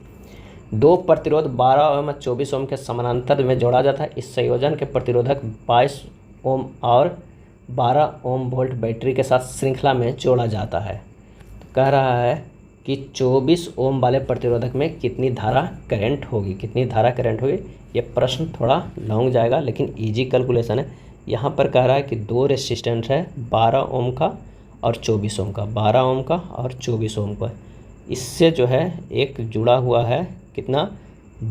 दो प्रतिरोध 12 ओम और 24 ओम के समानांतर में जोड़ा जाता है। इस संयोजन के प्रतिरोधक 22 ओम और 12 ओम वोल्ट बैटरी के साथ श्रृंखला में जोड़ा जाता है। तो कह रहा है कि 24 ओम वाले प्रतिरोधक में कितनी धारा करंट होगी, कितनी धारा करंट होगी। ये प्रश्न थोड़ा लॉन्ग जाएगा लेकिन इजी कैलकुलेशन है। यहाँ पर कह रहा है कि दो रेसिस्टेंस है 12 ओम का और 24 ओम का, 12 ओम का और 24 ओम का। इससे जो है एक जुड़ा हुआ है कितना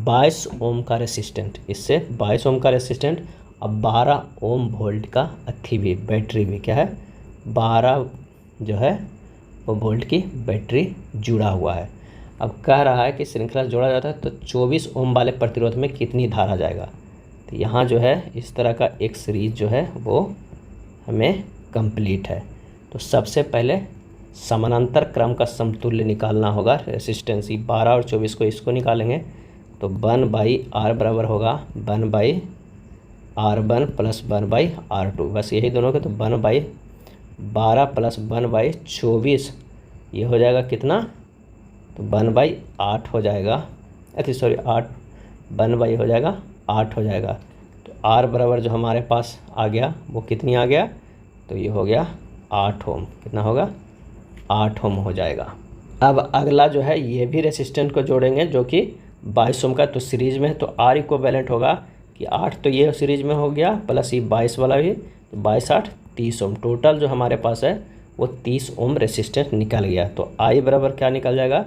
22 ओम का रेसिस्टेंट, इससे 22 ओम का रेसिस्टेंट। अब 12 ओम वोल्ट का अथी भी बैटरी भी क्या है 12 जो है वो वोल्ट की बैटरी जुड़ा हुआ है। अब कह रहा है कि श्रृंखला जोड़ा जाता है तो 24 ओम वाले प्रतिरोध में कितनी धारा जाएगा। तो यहाँ जो है इस तरह का एक सीरीज जो है वो हमें कंप्लीट है। तो सबसे पहले समानांतर क्रम का समतुल्य निकालना होगा। रेसिस्टेंस 12 और 24 को इसको निकालेंगे तो 1/R बराबर होगा 1/R1 प्लस 1/R2। बस यही दोनों के तो 1/12 प्लस 1/24 ये हो जाएगा कितना तो 1/8 हो जाएगा। अरे सॉरी 8 1 हो जाएगा 8 हो जाएगा। तो R बराबर जो हमारे पास आ गया वो कितनी आ गया तो ये हो गया 8 ओम। कितना होगा 8 ओम हो जाएगा। अब अगला जो है ये भी रेसिस्टेंट को जोड़ेंगे जो कि 22 ओम का। तो सीरीज में है तो R इक्विवेलेंट होगा कि 8 तो ये सीरीज में हो गया प्लस ये 22 वाला भी, तो 22 8 30 ओम। टोटल जो हमारे पास है वो 30 ओम रेसिस्टेंट निकल गया। तो I बराबर क्या निकल जाएगा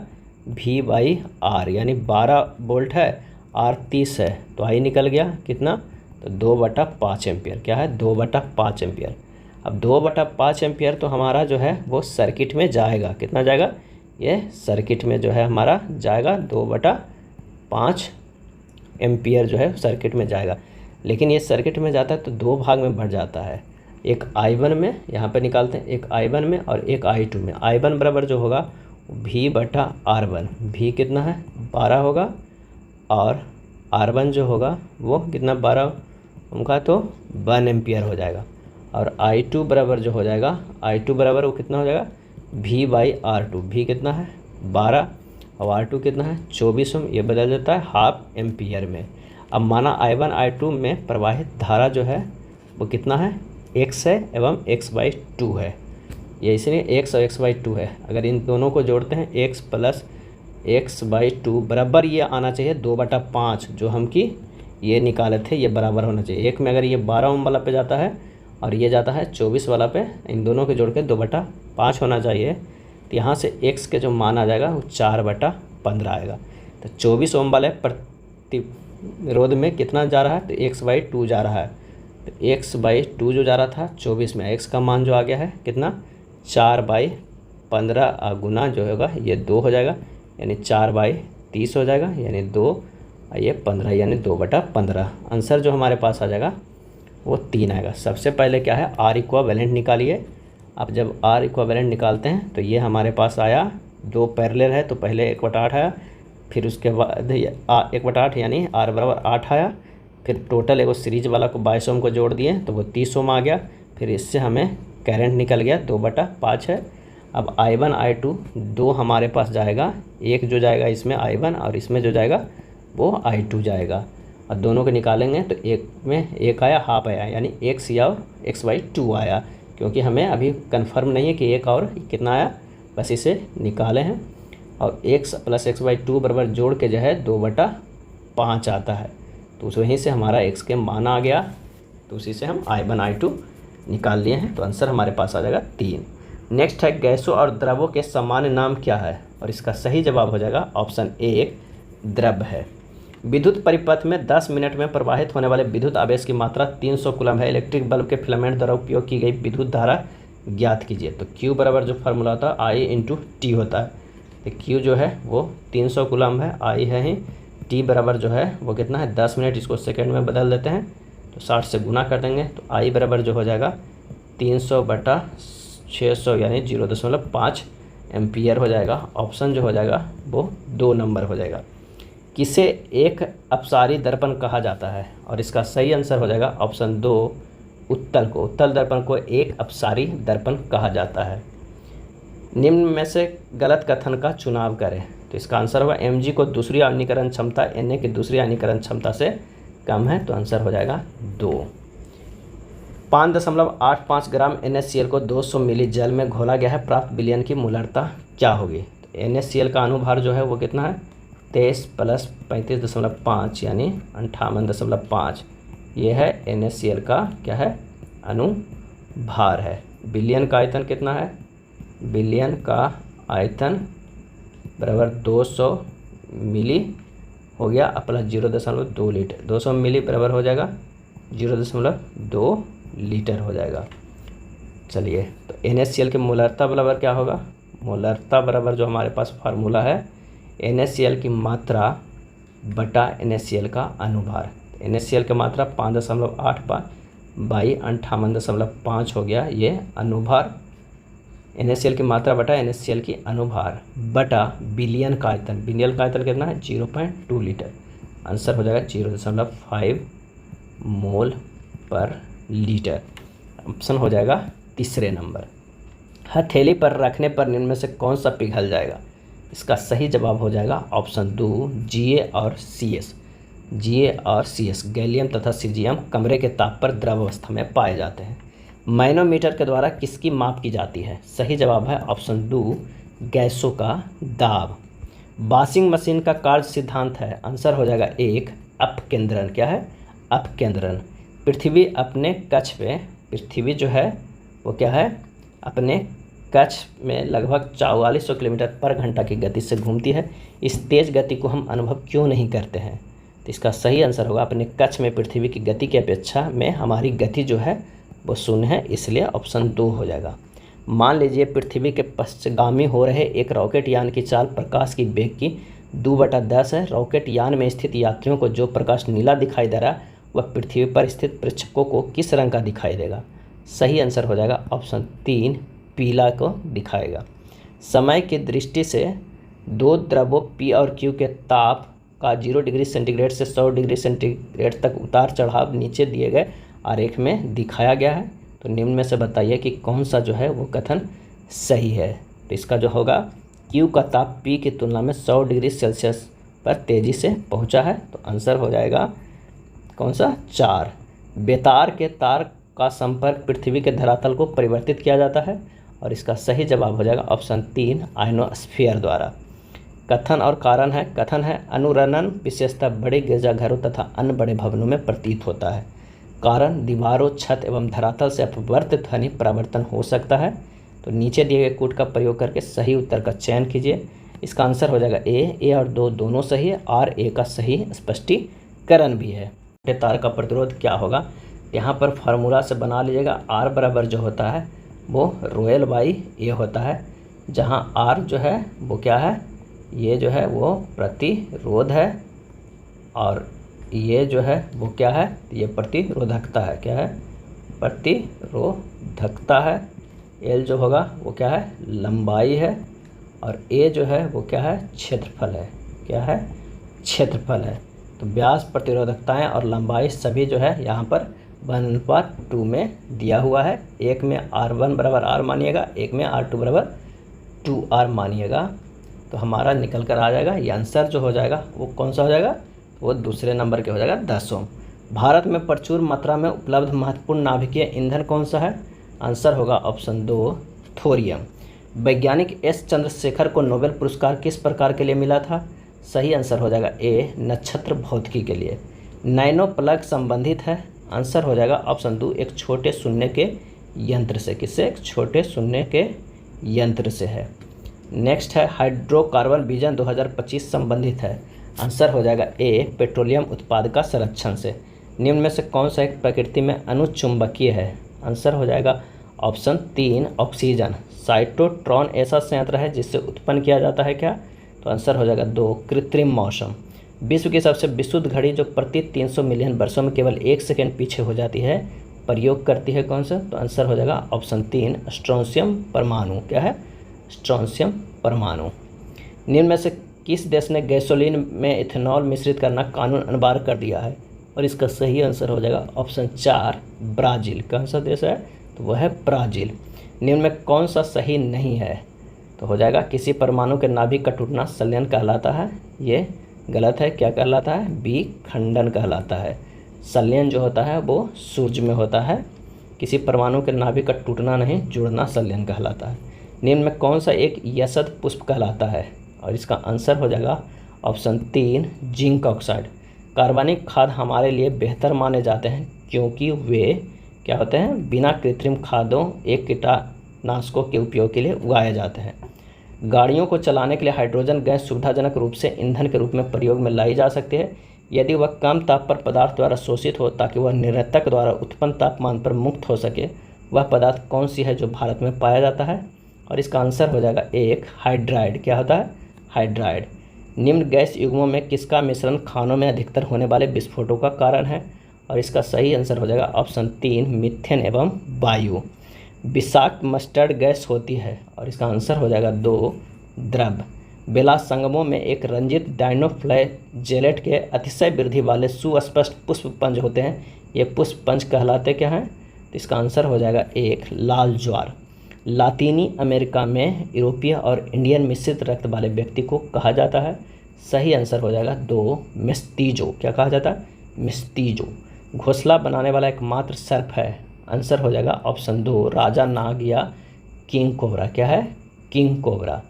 V/R यानी 12 वोल्ट है R 30 है तो I निकल गया कितना तो 2/5 एम्पियर। क्या है 2/5 एम्पियर। अब 2/5 एम्पियर तो हमारा जो है वो सर्किट में जाएगा। कितना जाएगा ये सर्किट में जो है हमारा जाएगा 2/5 एम्पियर जो है सर्किट में जाएगा। लेकिन ये सर्किट में जाता है तो दो भाग में बढ़ जाता है, एक I1 में यहाँ पे निकालते हैं, एक I1 में और एक I2 में। I1 बराबर जो होगा V/R1, V कितना है 12 होगा और R1 जो होगा वो कितना 12 उनका तो 1 एम्पियर हो जाएगा। और I2 बराबर जो हो जाएगा I2 बराबर वो कितना हो जाएगा V/R2, V कितना है 12 और R2 कितना है 24 ओम। ये बदल जाता है हाफ एम्पियर में। अब माना I1 I2 में प्रवाहित धारा जो है वो कितना है x है एवं x/2 है। ये इसलिए x और x/2 है। अगर इन दोनों को जोड़ते हैं x प्लस x/2 बराबर ये आना चाहिए 2/5 जो हम कि ये निकाले थे, ये बराबर होना चाहिए। एक में अगर ये 12 ओम वाला पे जाता है और ये जाता है 24 वाला पे, इन दोनों के जोड़ के 2/5 होना चाहिए। तो यहाँ से x के जो मान आ जाएगा वो 4/15 आएगा। तो 24 ओम वाले प्रतिरोध में कितना जा रहा है तो x/2 जा रहा है। तो x/2 जो जा रहा था 24 में, x का मान जो आ गया है कितना 4/15 गुना जो होगा ये 2 हो जाएगा यानी 4/30 हो जाएगा यानी 2 ये 15 यानी 2/15। आंसर जो हमारे पास आ जाएगा वो 3 आएगा। सबसे पहले क्या है R इक्विवेलेंट निकालिए। अब जब R इक्विवेलेंट निकालते हैं तो ये हमारे पास आया 2 पैरेलल है तो पहले 1/8 आया, फिर उसके बाद 1/8 यानी R बराबर 8 आया। फिर टोटल एगो सीरीज वाला को 22 ओम को जोड़ दिए तो वो 30 ओम आ गया। फिर इससे हमें करंट निकल गया 2/5 है। अब I1 I2 दो हमारे पास जाएगा, एक जो जाएगा इसमें I1 और इसमें जो जाएगा वो I2 जाएगा। और दोनों को निकालेंगे तो एक में एक आया हाफ आया यानी x या x/2 आया, क्योंकि हमें अभी कंफर्म नहीं है कि एक और कितना आया, बस इसे निकाले हैं। और x प्लस x/2 बराबर जोड़ के जो है 2/5 आता है। तो वहीं से हमारा x के मान आ गया, तो उसी से हम I1 I2 निकाल लिए हैं। तो आंसर हमारे पास आ जाएगा 3। नेक्स्ट है गैसों और द्रवों के सामान्य नाम क्या है, और इसका सही जवाब हो जाएगा ऑप्शन ए एक द्रव है। विद्युत परिपथ में 10 मिनट में प्रवाहित होने वाले विद्युत आवेश की मात्रा 300 कूलम है। इलेक्ट्रिक बल्ब के फिलामेंट द्वारा उपयोग की गई विद्युत धारा ज्ञात कीजिए। तो Q बराबर जो फार्मूला होता है I इंटू टी होता है। तो Q जो है वो 300 कूलम है, I है ही, T बराबर जो है वो कितना है 10 मिनट, इसको सेकेंड में बदल देते हैं तो 60 से गुना कर देंगे। तो I बराबर जो हो जाएगा 300/600 यानी 0.5 एम्पियर हो जाएगा। ऑप्शन जो हो जाएगा वो 2 नंबर हो जाएगा। किसे एक अपसारी दर्पण कहा जाता है, और इसका सही आंसर हो जाएगा ऑप्शन 2 उत्तल को। उत्तल दर्पण को एक अपसारी दर्पण कहा जाता है। निम्न में से गलत कथन का चुनाव करें, तो इसका आंसर होगा Mg को दूसरी आयनीकरण क्षमता Na की दूसरी आयनीकरण क्षमता से कम है, तो आंसर हो जाएगा 2। 5.85 ग्राम NaCl को 200 मिली जल में घोला गया है, प्राप्त विलयन की मोलरता क्या होगी। तो NaCl का अनुभार जो है वो कितना है, 23 + 35.5 यानी 58.5। ये है NaCl का क्या है, अनुभार है। विलयन का आयतन कितना है, विलयन का आयतन बराबर 200 मिली हो गया प्लस 0.2 लीटर। 200 मिली बराबर हो जाएगा 0.2 लीटर हो जाएगा। चलिए, तो NaCl की मोलरता बराबर क्या होगा, मोलरता बराबर जो हमारे पास फार्मूला है NaCl की मात्रा बटा NaCl का अनुभार। NaCl की मात्रा 5.85 बाई 58.5 हो गया ये अनुभार। NaCl की मात्रा बटा NaCl की अनुभार बटा विलयन का आयतन। विलयन का आयतन कितना है, 0.2 लीटर। आंसर हो जाएगा 0.5 मोल पर लीटर। ऑप्शन हो जाएगा तीसरे नंबर। हथेली पर रखने पर निम्न में से कौन सा पिघल जाएगा। इसका सही जवाब हो जाएगा ऑप्शन 2 Ga और Cs। Ga और Cs गैलियम तथा सीजियम कमरे के ताप पर द्रव अवस्था में पाए जाते हैं। मैनोमीटर के द्वारा किसकी माप की जाती है। सही जवाब है ऑप्शन 2 गैसों का दाब। वॉशिंग मशीन का कार्य सिद्धांत है, आंसर हो जाएगा 1 अपकेंद्रण। क्या है, अपकेंद्रण। पृथ्वी अपने कक्ष पे, पृथ्वी जो है वो क्या है, अपने कक्ष में लगभग 4400 किलोमीटर पर घंटा की गति से घूमती है। इस तेज़ गति को हम अनुभव क्यों नहीं करते हैं। तो इसका सही आंसर होगा अपने कक्ष में पृथ्वी की गति की अपेक्षा में हमारी गति जो है वो शून्य है, इसलिए ऑप्शन 2 हो जाएगा। मान लीजिए पृथ्वी के पश्चगामी हो रहे एक रॉकेट यान की चाल प्रकाश की वेग की 2/10 है। रॉकेट यान में स्थित यात्रियों को जो प्रकाश नीला दिखाई दे रहा वह पृथ्वी पर स्थित प्रेक्षकों को किस रंग का दिखाई देगा। सही आंसर हो जाएगा ऑप्शन 3 पीला को दिखाएगा। समय की दृष्टि से दो द्रवों P और Q के ताप का 0 डिग्री सेंटीग्रेड से 100 डिग्री सेंटीग्रेड तक उतार चढ़ाव नीचे दिए गए आरेख में दिखाया गया है। तो निम्न में से बताइए कि कौन सा जो है वो कथन सही है। तो इसका जो होगा Q का ताप P की तुलना में 100 डिग्री सेल्सियस पर तेज़ी से पहुंचा है। तो आंसर हो जाएगा कौन सा, 4। बेतार के तार का संपर्क पृथ्वी के धरातल को परिवर्तित किया जाता है, और इसका सही जवाब हो जाएगा ऑप्शन 3 आयनोस्फीयर द्वारा। कथन और कारण है। कथन है अनुरणन विशेषतः बड़े गिरजाघरों तथा अन्य बड़े भवनों में प्रतीत होता है। कारण दीवारों, छत एवं धरातल से अपवर्तित ध्वनि परावर्तन हो सकता है। तो नीचे दिए गए कोड का प्रयोग करके सही उत्तर का चयन कीजिए। इसका आंसर हो जाएगा ए और 2 दोनों सही है, और ए का सही स्पष्टीकरण भी है। तार का प्रतिरोध क्या होगा, यहाँ पर फार्मूला से बना लीजिएगा। आर बराबर जो होता है वो रोयल बाई ए होता है, जहाँ आर जो है वो क्या है, ये जो है वो प्रतिरोध है, और ये जो है वो क्या है, ये प्रतिरोधकता है। क्या है, प्रतिरोधकता है। एल जो होगा वो क्या है, लंबाई है, और ए जो है वो क्या है, क्षेत्रफल है। क्या है, क्षेत्रफल है। तो व्यास, प्रतिरोधकताएं और लंबाई सभी जो है यहाँ पर 1/2 में दिया हुआ है। एक में R1 बराबर R मानिएगा, एक में R2 बराबर 2R मानिएगा। तो हमारा निकल कर आ जाएगा ये आंसर जो हो जाएगा वो कौन सा हो जाएगा, वो दूसरे नंबर के हो जाएगा 10। भारत में प्रचुर मात्रा में उपलब्ध महत्वपूर्ण नाभिकीय ईंधन कौन सा है। आंसर होगा ऑप्शन 2 थोरियम। वैज्ञानिक एस चंद्रशेखर को नोबेल पुरस्कार किस प्रकार के लिए मिला था। सही आंसर हो जाएगा ए नक्षत्र भौतिकी के लिए। नैनो प्लग संबंधित है। आंसर हो जाएगा ऑप्शन 2 एक छोटे शून्य के यंत्र से। किससे, एक छोटे शून्य के यंत्र से है। नेक्स्ट है हाइड्रोकार्बन विजन 2025 संबंधित है। आंसर हो जाएगा ए पेट्रोलियम उत्पाद का संरक्षण से। निम्न में से कौन सा एक प्रकृति में अनुचुंबकीय है। आंसर हो जाएगा ऑप्शन 3 ऑक्सीजन। साइटोट्रॉन ऐसा संयंत्र है जिससे उत्पन्न किया जाता है क्या। तो आंसर हो जाएगा 2 कृत्रिम मौसम। विश्व की सबसे विशुद्ध घड़ी जो प्रति 300 मिलियन वर्षों में केवल 1 सेकेंड पीछे हो जाती है, प्रयोग करती है कौन सा। तो आंसर हो जाएगा ऑप्शन 3 स्ट्रोंशियम परमाणु। क्या है, स्ट्रोंशियम परमाणु। निम्न में से किस देश ने गैसोलीन में इथेनॉल मिश्रित करना कानून अनिवार्य कर दिया है? और इसका सही आंसर हो जाएगा ऑप्शन 4 ब्राज़ील। कौन सा देश है? तो वह है ब्राज़ील। निम्न में कौन सा सही नहीं है? तो हो जाएगा किसी परमाणु के नाभिक का टूटना संलयन कहलाता है। ये गलत है। क्या कहलाता है? बी खंडन कहलाता है। संलयन जो होता है वो सूर्य में होता है। किसी परमाणु के नाभिक का टूटना नहीं, जुड़ना संलयन कहलाता है। निम्न में कौन सा एक यशद पुष्प कहलाता है? और इसका आंसर हो जाएगा ऑप्शन 3 जिंक ऑक्साइड। कार्बनिक खाद हमारे लिए बेहतर माने जाते हैं क्योंकि वे क्या होते हैं? बिना कृत्रिम खादों एक कीटनाशकों के उपयोग के लिए उगाए जाते हैं। गाड़ियों को चलाने के लिए हाइड्रोजन गैस सुविधाजनक रूप से ईंधन के रूप में प्रयोग में लाई जा सकती है यदि वह कम ताप पर पदार्थ द्वारा शोषित हो ताकि वह निरंतर द्वारा उत्पन्न तापमान पर मुक्त हो सके। वह पदार्थ कौन सी है जो भारत में पाया जाता है? और इसका आंसर हो जाएगा 1 हाइड्राइड। क्या होता है? हाइड्राइड। निम्न गैस युग्मों में किसका मिश्रण खानों में अधिकतर होने वाले विस्फोटों का कारण है? और इसका सही आंसर हो जाएगा ऑप्शन 3 मीथेन एवं वायु। विषाक्त मस्टर्ड गैस होती है और इसका आंसर हो जाएगा 2 द्रव। बेला संगमों में एक रंजित डाइनोफ्लैजेलेट के अतिशय वृद्धि वाले सुस्पष्ट पुष्पपंज होते हैं। ये पुष्पपंज कहलाते क्या हैं? तो इसका आंसर हो जाएगा 1 लाल ज्वार। लातीनी अमेरिका में यूरोपीय और इंडियन मिश्रित रक्त वाले व्यक्ति को कहा जाता है। सही आंसर हो जाएगा 2 मिस्तीजो। क्या कहा जाता है? मिस्तीजो। घोंसला बनाने वाला एकमात्र सर्प है। आंसर हो जाएगा ऑप्शन 2 राजा नाग या किंग कोबरा। क्या है? King cobra.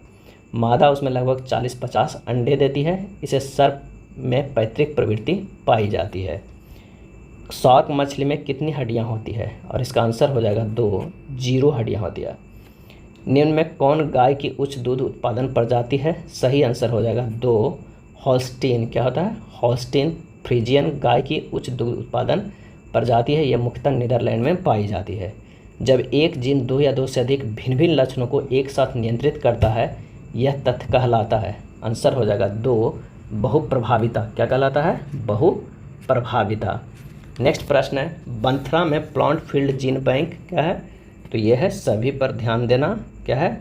मादा उसमें लगभग 40-50 अंडे देती है। इसे सर्प में पैतृक प्रवृत्ति पाई जाती है। शार्क मछली में कितनी हड्डियां होती है? और इसका आंसर हो जाएगा 2 0 हड्डियां होती है। निम्न में कौन गाय की उच्च दूध उत्पादन प्रजाति है? सही आंसर हो जाएगा 2 हॉल्स्टीन। क्या होता है? हॉल्स्टीन फ्रीजियन गाय की उच्च दूध उत्पादन प्रजाति है। यह मुख्यतः नीदरलैंड में पाई जाती है। जब एक जीन 2 या 2 से अधिक भिन्न भिन्न लक्षणों को एक साथ नियंत्रित करता है यह तथ्य कहलाता है। आंसर हो जाएगा 2 बहुप्रभाविता। क्या कहलाता है? बहुप्रभाविता। नेक्स्ट प्रश्न है बंथरा में प्लांट फील्ड जीन बैंक क्या है? तो यह है सभी पर ध्यान देना। क्या है?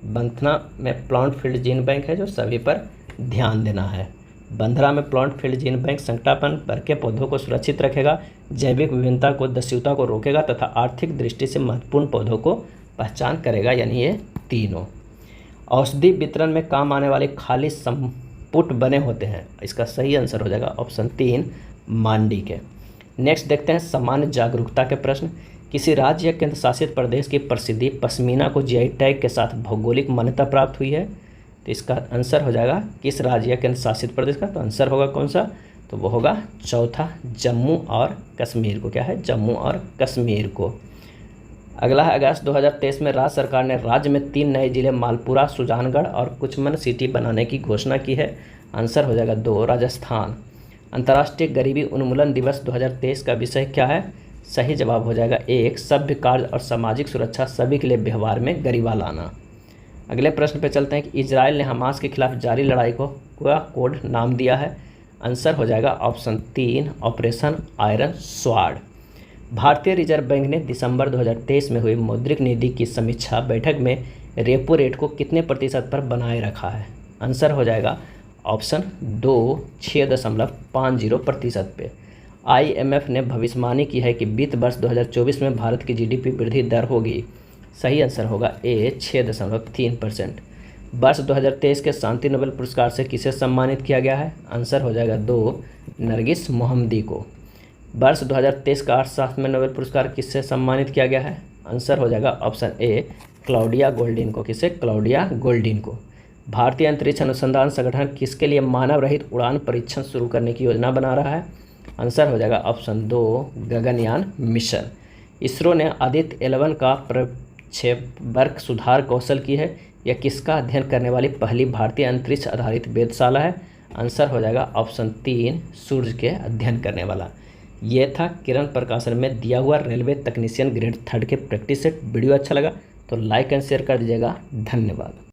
बंथरा में प्लांट फील्ड जीन बैंक है जो सभी पर ध्यान देना है। बंथरा में प्लांट फील्ड जीन बैंक संकटापन्न भर के पौधों को सुरक्षित रखेगा, जैविक विभिन्नता को दस्युता को रोकेगा तथा आर्थिक दृष्टि से महत्वपूर्ण पौधों को पहचान करेगा। यानी ये तीनों। औषधि वितरण में काम आने वाले खाली संपुट बने होते हैं। इसका सही आंसर हो जाएगा ऑप्शन 3 मांडी के। नेक्स्ट देखते हैं सामान्य जागरूकता के प्रश्न। किसी राज्य या केंद्र शासित प्रदेश की प्रसिद्धि पश्मीना को जीआई टैग के साथ भौगोलिक मान्यता प्राप्त हुई है। तो इसका आंसर हो जाएगा किस राज्य या केंद्र शासित प्रदेश का? तो आंसर होगा कौन सा? तो वो होगा चौथा जम्मू और कश्मीर को। क्या है? जम्मू और कश्मीर को। अगला है अगस्त 2023 में राज्य सरकार ने राज्य में 3 नए जिले मालपुरा, सुजानगढ़ और कुचमन सिटी बनाने की घोषणा की है। आंसर हो जाएगा 2 राजस्थान। अंतर्राष्ट्रीय गरीबी उन्मूलन दिवस 2023 का विषय क्या है? सही जवाब हो जाएगा 1 सभ्य कार्य और सामाजिक सुरक्षा सभी के लिए व्यवहार में गरिमा लाना। अगले प्रश्न पे चलते हैं कि इजराइल ने हमास के खिलाफ जारी लड़ाई को क्या कोड नाम दिया है? आंसर हो जाएगा ऑप्शन 3 ऑपरेशन आयरन स्वॉर्ड। भारतीय रिजर्व बैंक ने दिसंबर 2023 में हुई मौद्रिक नीति की समीक्षा बैठक में रेपो रेट को कितने प्रतिशत पर बनाए रखा है? आंसर हो जाएगा ऑप्शन 2 6.50% पे। IMF ने भविष्यवाणी की है कि वित्त वर्ष 2024 में भारत की GDP वृद्धि दर होगी। सही आंसर होगा ए 6.3%। वर्ष 2023 के शांति नोबेल पुरस्कार से किसे सम्मानित किया गया है? आंसर हो जाएगा 2 नरगिस मोहम्मदी को। वर्ष 2023 का अर्थशास्त्र में नोबेल पुरस्कार किससे सम्मानित किया गया है? आंसर हो जाएगा ऑप्शन ए क्लाउडिया गोल्डिन को। किसे? क्लाउडिया गोल्डिन को। भारतीय अंतरिक्ष अनुसंधान संगठन किसके लिए मानव रहित उड़ान परीक्षण शुरू करने की योजना बना रहा है? आंसर हो जाएगा ऑप्शन 2 गगनयान मिशन। इसरो ने आदित्य 11 का प्रक्षेपवक्र सुधार कौशल की है। यह किसका अध्ययन करने वाली पहली भारतीय अंतरिक्ष आधारित वेधशाला है? आंसर हो जाएगा ऑप्शन 3 सूर्य के अध्ययन करने वाला। ये था किरण प्रकाशन में दिया हुआ रेलवे तकनीशियन ग्रेड 3 के प्रैक्टिस सेट। वीडियो अच्छा लगा तो लाइक एंड शेयर कर दीजिएगा। धन्यवाद।